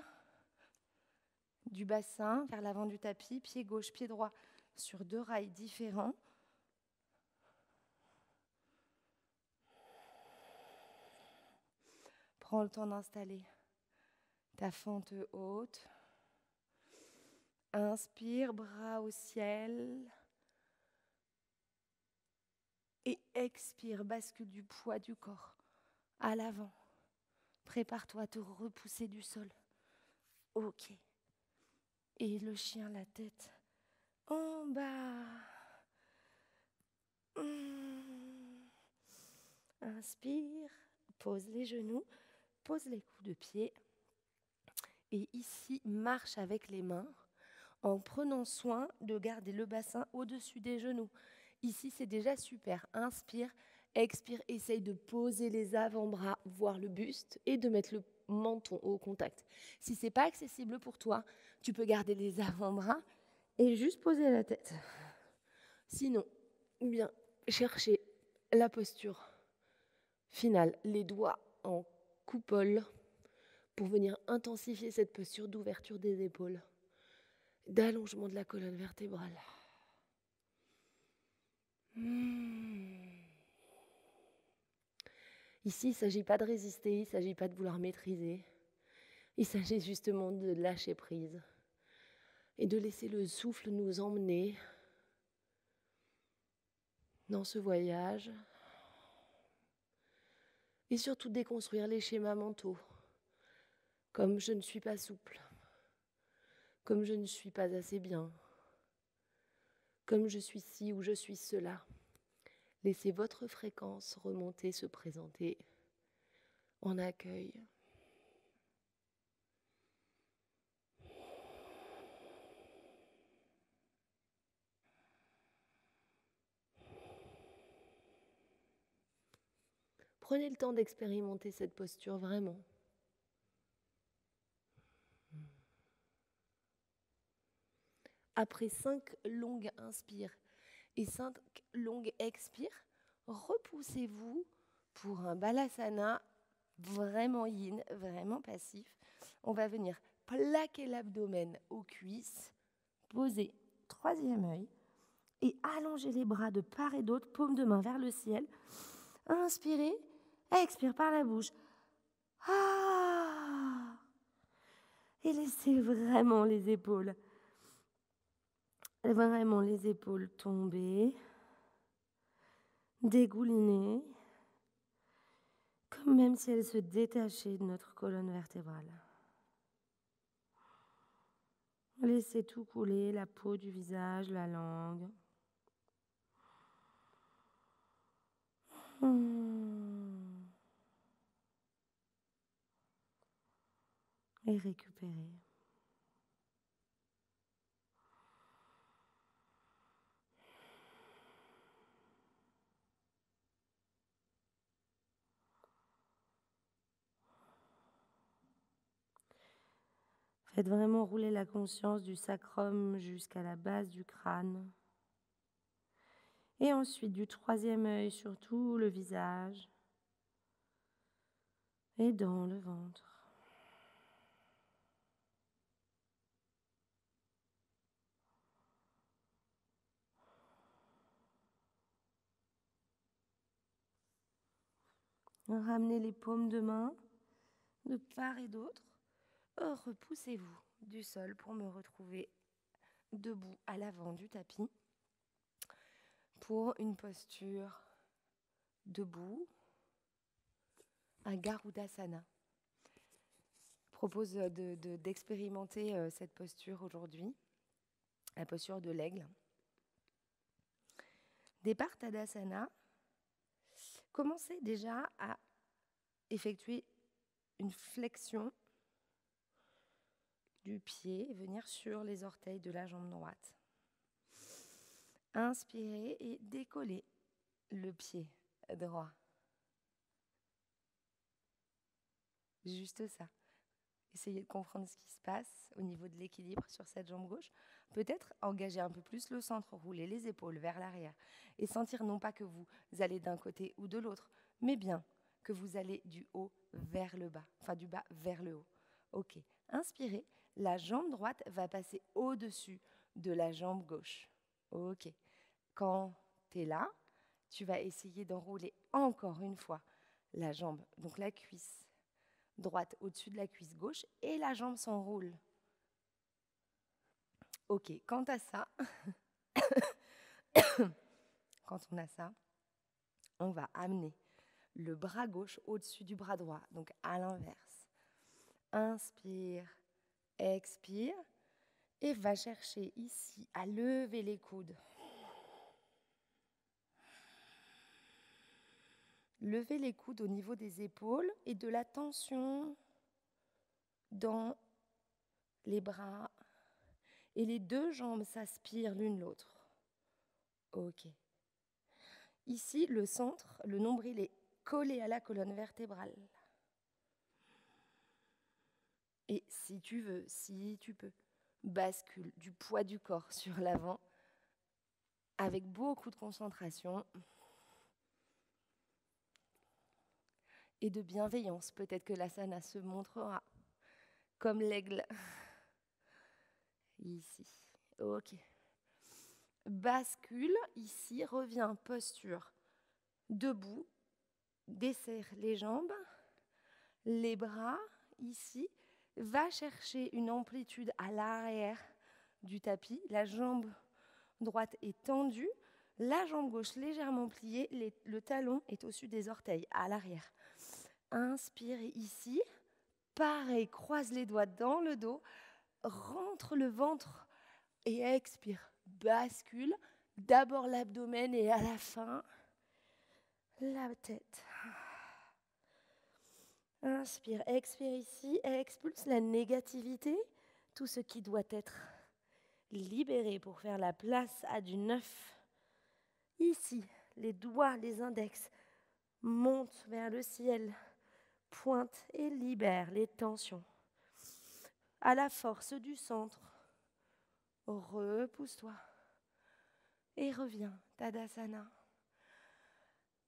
[SPEAKER 1] du bassin vers l'avant du tapis, pied gauche, pied droit sur 2 rails différents. Prends le temps d'installer ta fente haute. Inspire, bras au ciel. Et expire, bascule du poids du corps à l'avant. Prépare-toi à te repousser du sol. Ok. Et le chien, la tête en bas. Inspire, pose les genoux, pose les coups de pied. Et ici, marche avec les mains en prenant soin de garder le bassin au-dessus des genoux. Ici, c'est déjà super. Inspire, expire, essaye de poser les avant-bras, voire le buste, et de mettre le menton au contact. Si ce n'est pas accessible pour toi, tu peux garder les avant-bras et juste poser la tête. Sinon, bien, chercher la posture finale, les doigts en coupole pour venir intensifier cette posture d'ouverture des épaules, d'allongement de la colonne vertébrale. Ici, il ne s'agit pas de résister, il ne s'agit pas de vouloir maîtriser. Il s'agit justement de lâcher prise et de laisser le souffle nous emmener dans ce voyage et surtout déconstruire les schémas mentaux, comme je ne suis pas souple, comme je ne suis pas assez bien, comme je suis ci ou je suis cela. Laissez votre fréquence remonter, se présenter en accueil. Prenez le temps d'expérimenter cette posture vraiment. Après 5 longues inspires et 5 longues expires, repoussez-vous pour un balasana vraiment yin, vraiment passif. On va venir plaquer l'abdomen aux cuisses, poser troisième œil et allonger les bras de part et d'autre, paume de main vers le ciel. Inspirez, expire par la bouche. Ah! Et laissez vraiment les épaules tomber, dégouliner, comme même si elles se détachaient de notre colonne vertébrale. Laissez tout couler, la peau du visage, la langue. Et récupérez. Faites vraiment rouler la conscience du sacrum jusqu'à la base du crâne. Et ensuite du troisième œil sur tout le visage et dans le ventre. Ramenez les paumes de main de part et d'autre. Repoussez-vous du sol pour me retrouver debout à l'avant du tapis pour une posture debout, un Garudasana. Je propose d'expérimenter cette posture aujourd'hui, la posture de l'aigle. Départ Tadasana, commencez déjà à effectuer une flexion du pied et venir sur les orteils de la jambe droite. Inspirez et décollez le pied droit. Juste ça. Essayez de comprendre ce qui se passe au niveau de l'équilibre sur cette jambe gauche. Peut-être engager un peu plus le centre, rouler les épaules vers l'arrière et sentir non pas que vous allez d'un côté ou de l'autre, mais bien que vous allez du haut vers le bas, enfin du bas vers le haut. Ok, inspirez, la jambe droite va passer au-dessus de la jambe gauche. Ok, quand tu es là, tu vas essayer d'enrouler encore une fois la jambe, donc la cuisse droite au-dessus de la cuisse gauche et la jambe s'enroule. Ok, quant à ça, quand on a ça, on va amener le bras gauche au-dessus du bras droit, donc à l'inverse. Inspire, expire et va chercher ici à lever les coudes. Levez les coudes au niveau des épaules et de la tension dans les bras. Et les deux jambes s'aspirent l'une l'autre. Ok. Ici, le centre, le nombril est collé à la colonne vertébrale. Et si tu veux, si tu peux, bascule du poids du corps sur l'avant avec beaucoup de concentration et de bienveillance. Peut-être que l'asana se montrera comme l'aigle. Ici. Ok. Bascule, ici, reviens, posture. Debout, desserre les jambes, les bras, ici. Va chercher une amplitude à l'arrière du tapis. La jambe droite est tendue, la jambe gauche légèrement pliée, le talon est au-dessus des orteils, à l'arrière. Inspire ici. Pareil, croise les doigts dans le dos, rentre le ventre et expire. Bascule, d'abord l'abdomen et à la fin, la tête. Inspire, expire ici, expulse la négativité, tout ce qui doit être libéré pour faire la place à du neuf. Ici, les doigts, les index montent vers le ciel, pointent et libèrent les tensions. À la force du centre, repousse-toi et reviens, Tadasana.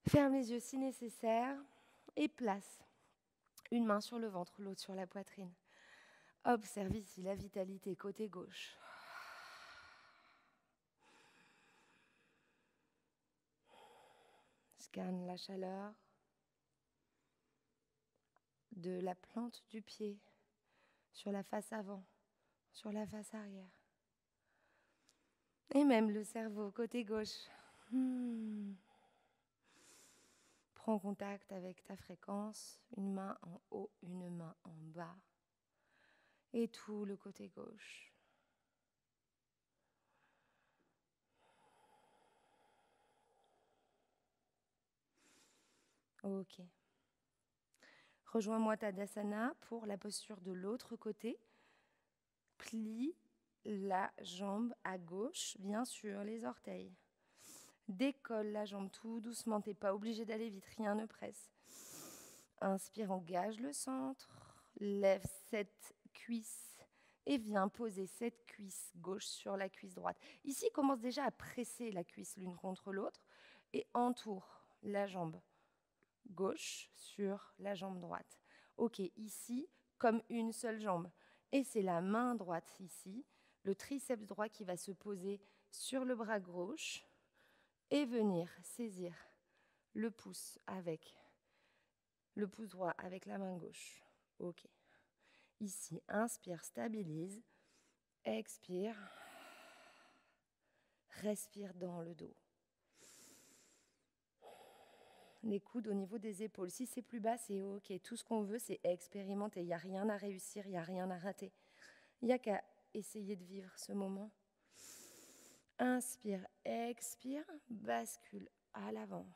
[SPEAKER 1] Ferme les yeux si nécessaire et place une main sur le ventre, l'autre sur la poitrine. Observe ici la vitalité côté gauche. Scanne la chaleur de la plante du pied sur la face avant, sur la face arrière. Et même le cerveau côté gauche. Prends contact avec ta fréquence, une main en haut, une main en bas. Et tout le côté gauche. Ok. Rejoins-moi Tadasana pour la posture de l'autre côté. Plie la jambe à gauche, bien sûr, les orteils. Décolle la jambe tout doucement, t'es pas obligé d'aller vite, rien ne presse. Inspire, engage le centre, lève cette cuisse et viens poser cette cuisse gauche sur la cuisse droite. Ici, commence déjà à presser la cuisse l'une contre l'autre et entoure la jambe gauche sur la jambe droite. Ok, ici, comme une seule jambe. Et c'est la main droite ici, le triceps droit qui va se poser sur le bras gauche et venir saisir le pouce droit avec la main gauche. Ok. Ici, inspire, stabilise. Expire. Respire dans le dos. Les coudes au niveau des épaules. Si c'est plus bas, c'est ok. Tout ce qu'on veut, c'est expérimenter. Il n'y a rien à réussir, il n'y a rien à rater. Il n'y a qu'à essayer de vivre ce moment. Inspire, expire, bascule à l'avant.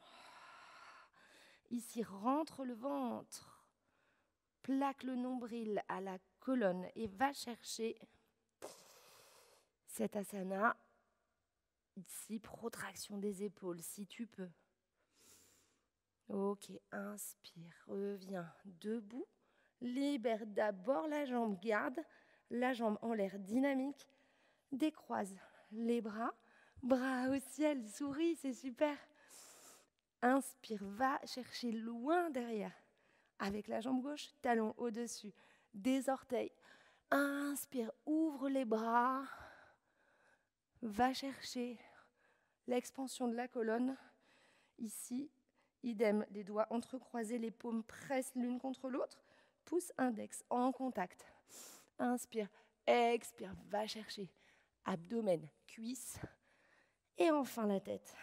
[SPEAKER 1] Ici, rentre le ventre. Plaque le nombril à la colonne et va chercher cet asana. Ici, protraction des épaules, si tu peux. Ok, inspire, reviens debout. Libère d'abord la jambe, garde la jambe en l'air dynamique. Décroise les bras, bras au ciel, souris, c'est super. Inspire, va chercher loin derrière. Avec la jambe gauche, talon au-dessus des orteils. Inspire, ouvre les bras. Va chercher l'expansion de la colonne. Ici, idem, les doigts entrecroisés, les paumes pressent l'une contre l'autre. Pouce index en contact. Inspire, expire, va chercher abdomen, cuisse et enfin la tête.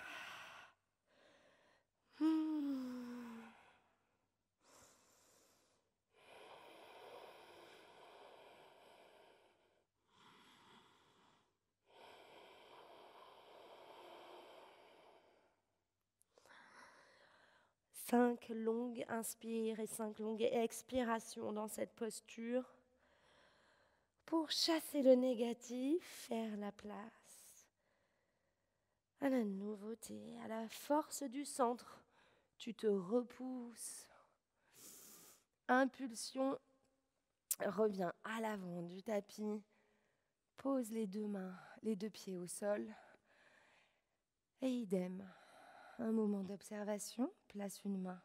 [SPEAKER 1] 5 longues inspires et 5 longues expirations dans cette posture pour chasser le négatif, faire la place à la nouveauté, à la force du centre. Tu te repousses. Impulsion, reviens à l'avant du tapis. Pose les deux mains, les deux pieds au sol. Et idem, un moment d'observation. Place une main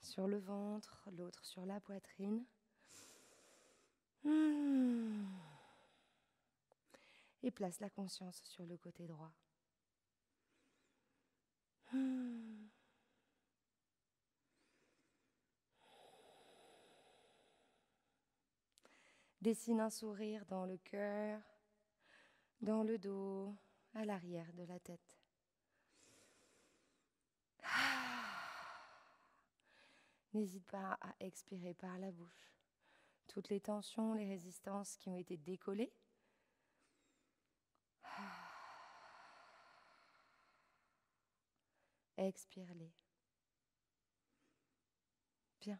[SPEAKER 1] sur le ventre, l'autre sur la poitrine. Et place la conscience sur le côté droit. Dessine un sourire dans le cœur, dans le dos, à l'arrière de la tête. N'hésite pas à expirer par la bouche. Toutes les tensions, les résistances qui ont été décollées. Expire-les. Bien.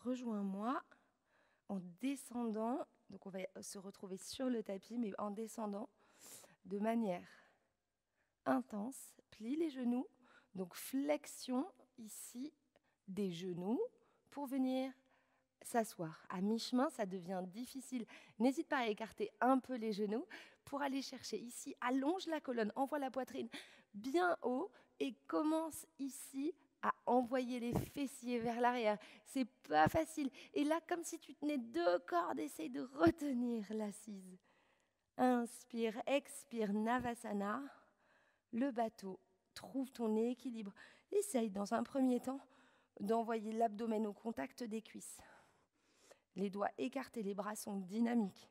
[SPEAKER 1] Rejoins-moi en descendant. Donc on va se retrouver sur le tapis, mais en descendant de manière intense. Plie les genoux. Donc flexion ici des genoux pour venir s'asseoir. À mi-chemin, ça devient difficile. N'hésite pas à écarter un peu les genoux pour aller chercher ici. Allonge la colonne, envoie la poitrine bien haut et commence ici à envoyer les fessiers vers l'arrière. C'est pas facile. Et là, comme si tu tenais 2 cordes, essaye de retenir l'assise. Inspire, expire, Navasana. Le bateau, trouve ton équilibre. Essaye dans un premier temps d'envoyer l'abdomen au contact des cuisses. Les doigts écartés, les bras sont dynamiques.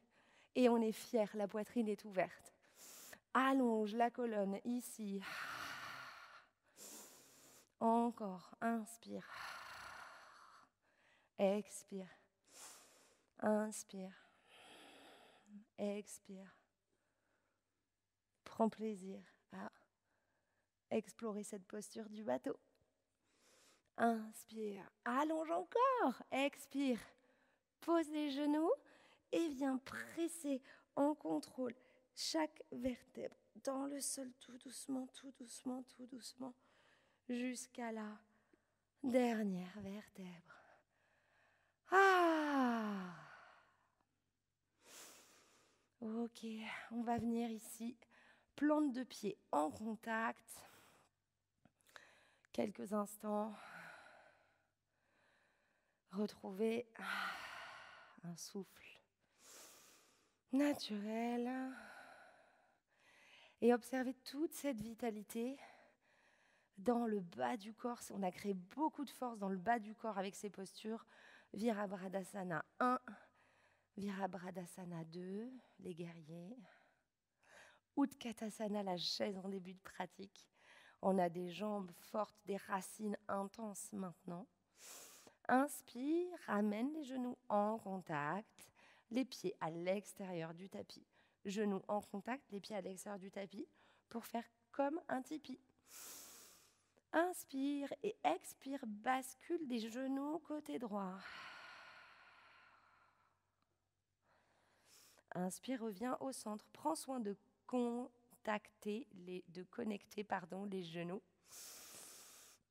[SPEAKER 1] Et on est fier, la poitrine est ouverte. Allonge la colonne ici. Encore, inspire. Expire. Inspire. Expire. Prends plaisir à explorer cette posture du bateau. Inspire. Allonge encore. Expire. Pose les genoux et viens presser en contrôle chaque vertèbre dans le sol tout doucement, tout doucement, tout doucement, jusqu'à la dernière vertèbre. Ah! Ok, on va venir ici, plante de pied en contact. Quelques instants. Retrouver un souffle naturel et observer toute cette vitalité dans le bas du corps. On a créé beaucoup de force dans le bas du corps avec ces postures. Virabhadasana 1, Virabhadasana 2, les guerriers. Utkatasana, la chaise en début de pratique. On a des jambes fortes, des racines intenses maintenant. Inspire, ramène les genoux en contact, les pieds à l'extérieur du tapis. Genoux en contact, les pieds à l'extérieur du tapis pour faire comme un tipi. Inspire et expire, bascule des genoux côté droit. Inspire, reviens au centre. Prends soin de connecter les genoux.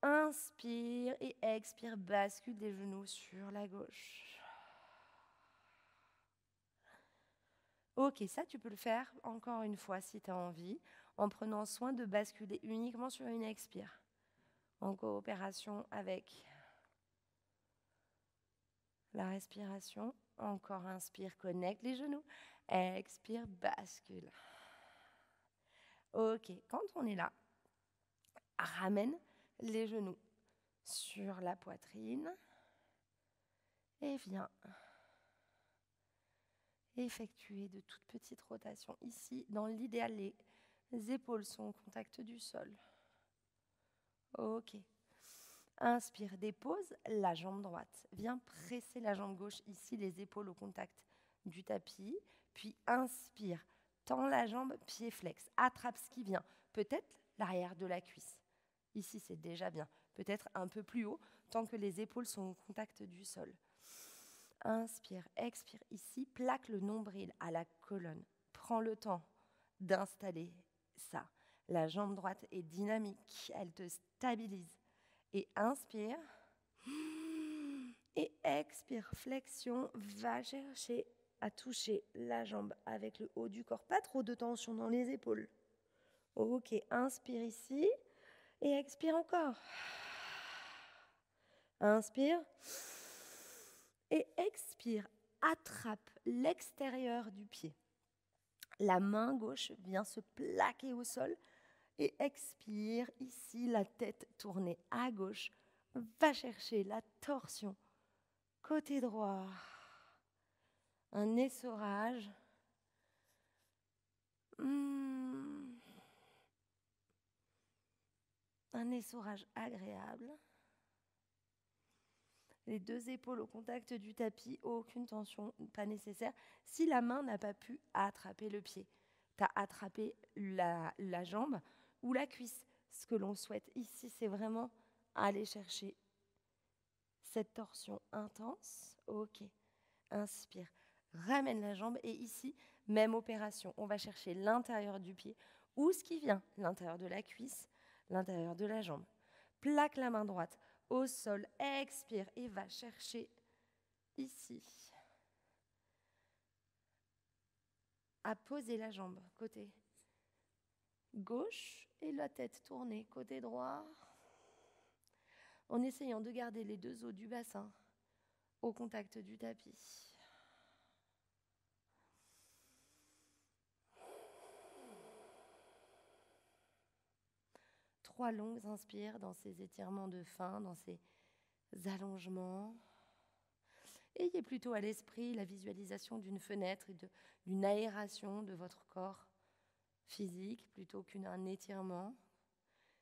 [SPEAKER 1] Inspire et expire, bascule des genoux sur la gauche. Ok, ça tu peux le faire encore une fois si tu as envie, en prenant soin de basculer uniquement sur une expire, en coopération avec la respiration. Encore inspire, connecte les genoux. Expire, bascule. Ok, quand on est là, ramène les genoux sur la poitrine et viens effectuer de toutes petites rotations. Ici, dans l'idéal, les épaules sont au contact du sol. Ok. Inspire, dépose la jambe droite. Viens presser la jambe gauche, ici, les épaules au contact du tapis. Puis inspire, tends la jambe, pied flex. Attrape ce qui vient. Peut-être l'arrière de la cuisse. Ici, c'est déjà bien. Peut-être un peu plus haut, tant que les épaules sont au contact du sol. Inspire, expire. Ici, plaque le nombril à la colonne. Prends le temps d'installer ça. La jambe droite est dynamique, elle te stabilise. Et inspire. Et expire, flexion. Va chercher à toucher la jambe avec le haut du corps. Pas trop de tension dans les épaules. Ok, inspire ici. Et expire encore. Inspire. Et expire. Attrape l'extérieur du pied. La main gauche vient se plaquer au sol. Et expire. Ici, la tête tournée à gauche. Va chercher la torsion. Côté droit. Un essorage. Un essorage agréable. Les 2 épaules au contact du tapis, aucune tension, pas nécessaire. Si la main n'a pas pu attraper le pied, tu as attrapé la jambe ou la cuisse. Ce que l'on souhaite ici, c'est vraiment aller chercher cette torsion intense. Ok, inspire, ramène la jambe et ici, même opération. On va chercher l'intérieur du pied ou ce qui vient, l'intérieur de la cuisse, l'intérieur de la jambe. Plaque la main droite au sol, expire et va chercher ici à poser la jambe côté gauche et la tête tournée côté droit, en essayant de garder les deux os du bassin au contact du tapis. Trois longues inspires dans ces étirements de fin, dans ces allongements. Ayez plutôt à l'esprit la visualisation d'une fenêtre et d'une aération de votre corps physique plutôt qu'un étirement,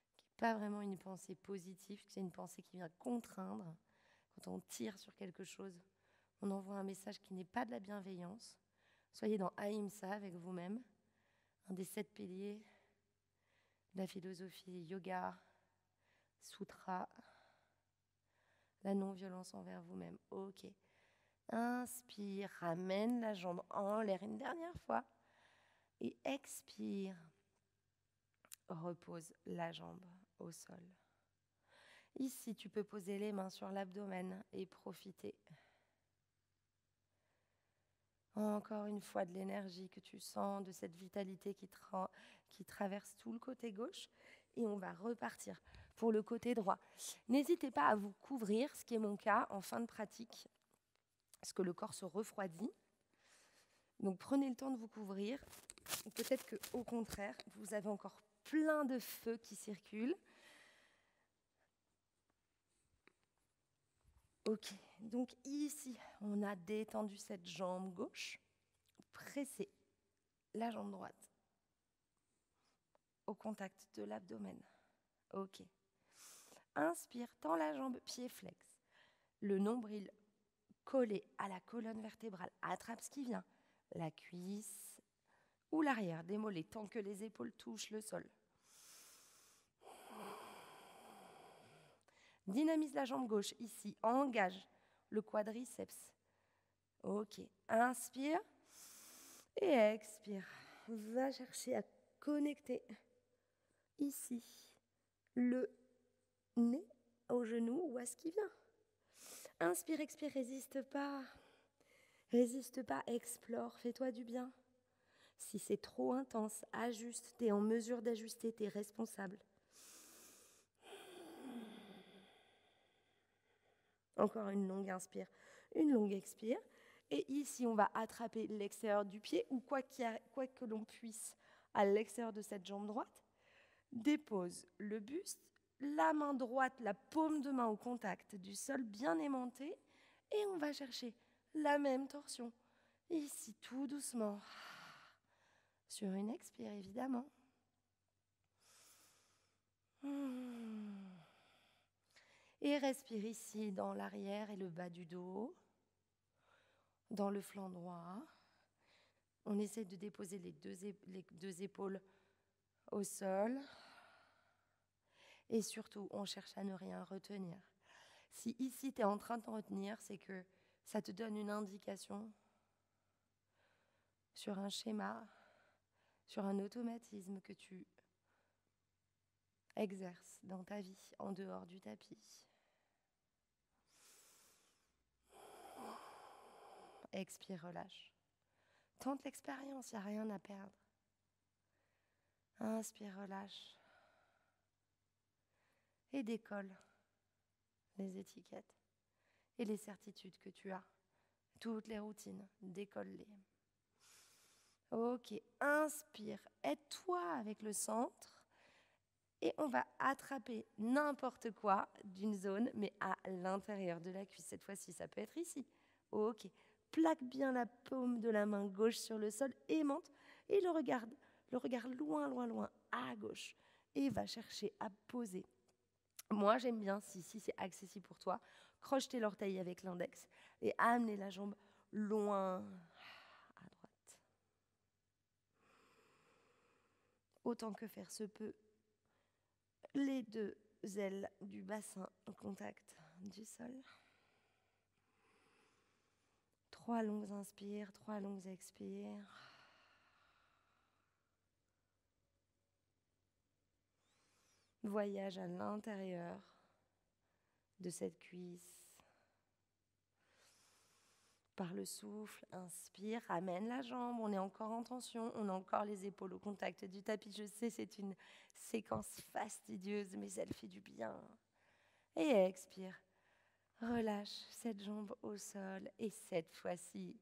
[SPEAKER 1] qui n'est pas vraiment une pensée positive, c'est une pensée qui vient contraindre. Quand on tire sur quelque chose, on envoie un message qui n'est pas de la bienveillance. Soyez dans Ahimsa avec vous-même, un des 7 piliers de la philosophie yoga, sutra, la non-violence envers vous-même. Ok. Inspire, ramène la jambe en l'air une dernière fois. Et expire, repose la jambe au sol. Ici, tu peux poser les mains sur l'abdomen et profiter. Encore une fois de l'énergie que tu sens, de cette vitalité qui traverse tout le côté gauche. Et on va repartir pour le côté droit. N'hésitez pas à vous couvrir, ce qui est mon cas en fin de pratique, parce que le corps se refroidit. Donc prenez le temps de vous couvrir. Peut-être qu'au contraire, vous avez encore plein de feu qui circulent. Ok, donc ici, on a détendu cette jambe gauche. Pressez la jambe droite au contact de l'abdomen. Ok. Inspire, tends la jambe, pied flex. Le nombril collé à la colonne vertébrale. Attrape ce qui vient. La cuisse ou l'arrière des mollets tant que les épaules touchent le sol. Dynamise la jambe gauche ici. Engage le quadriceps. Ok. Inspire et expire. Va chercher à connecter ici le nez au genou ou à ce qui vient. Inspire, expire, résiste pas. Résiste pas, explore, fais-toi du bien. Si c'est trop intense, ajuste, t'es en mesure d'ajuster, t'es responsable. Encore une longue inspire, une longue expire. Et ici, on va attraper l'extérieur du pied ou quoi que l'on puisse à l'extérieur de cette jambe droite. Dépose le buste, la main droite, la paume de main au contact du sol bien aimanté. Et on va chercher la même torsion. Ici, tout doucement. Sur une expire, évidemment. Et respire ici dans l'arrière et le bas du dos, dans le flanc droit. On essaie de déposer les deux épaules au sol. Et surtout, on cherche à ne rien retenir. Si ici, tu es en train de retenir, c'est que ça te donne une indication sur un schéma, sur un automatisme que tu exerces dans ta vie, en dehors du tapis. Expire, relâche. Tente l'expérience, il n'y a rien à perdre. Inspire, relâche. Et décolle les étiquettes et les certitudes que tu as. Toutes les routines, décolle-les. Ok, inspire, aide-toi avec le centre. Et on va attraper n'importe quoi d'une zone, mais à l'intérieur de la cuisse. Cette fois-ci, ça peut être ici. Ok, plaque bien la paume de la main gauche sur le sol, aimante, et le regard loin, loin, loin, à gauche. Et va chercher à poser. Moi, j'aime bien, si c'est accessible pour toi, crocheter l'orteil avec l'index et amener la jambe loin à droite. Autant que faire se peut, les deux ailes du bassin au contact du sol. 3 longues inspires, 3 longues expires. Voyage à l'intérieur de cette cuisse. Par le souffle, inspire, ramène la jambe, on est encore en tension, on a encore les épaules au contact du tapis. Je sais, c'est une séquence fastidieuse, mais elle fait du bien. Et expire, relâche cette jambe au sol et cette fois-ci,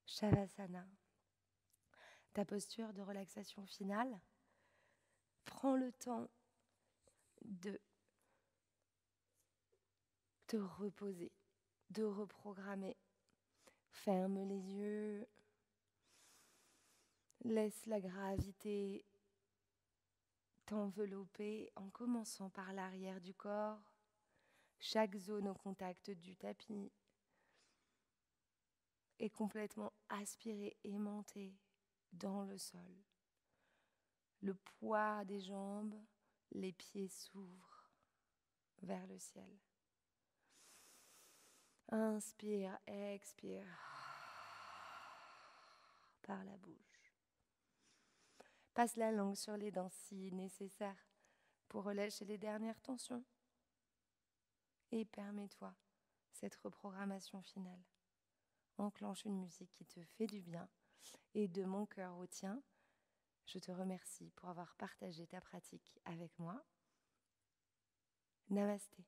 [SPEAKER 1] Shavasana. Ta posture de relaxation finale, prends le temps de te reposer, de reprogrammer. Ferme les yeux, laisse la gravité t'envelopper en commençant par l'arrière du corps, chaque zone au contact du tapis est complètement aspirée, aimantée dans le sol. Le poids des jambes, les pieds s'ouvrent vers le ciel. Inspire, expire par la bouche. Passe la langue sur les dents si nécessaire pour relâcher les dernières tensions. Et permets-toi cette reprogrammation finale. Enclenche une musique qui te fait du bien. Et de mon cœur au tien, je te remercie pour avoir partagé ta pratique avec moi. Namasté.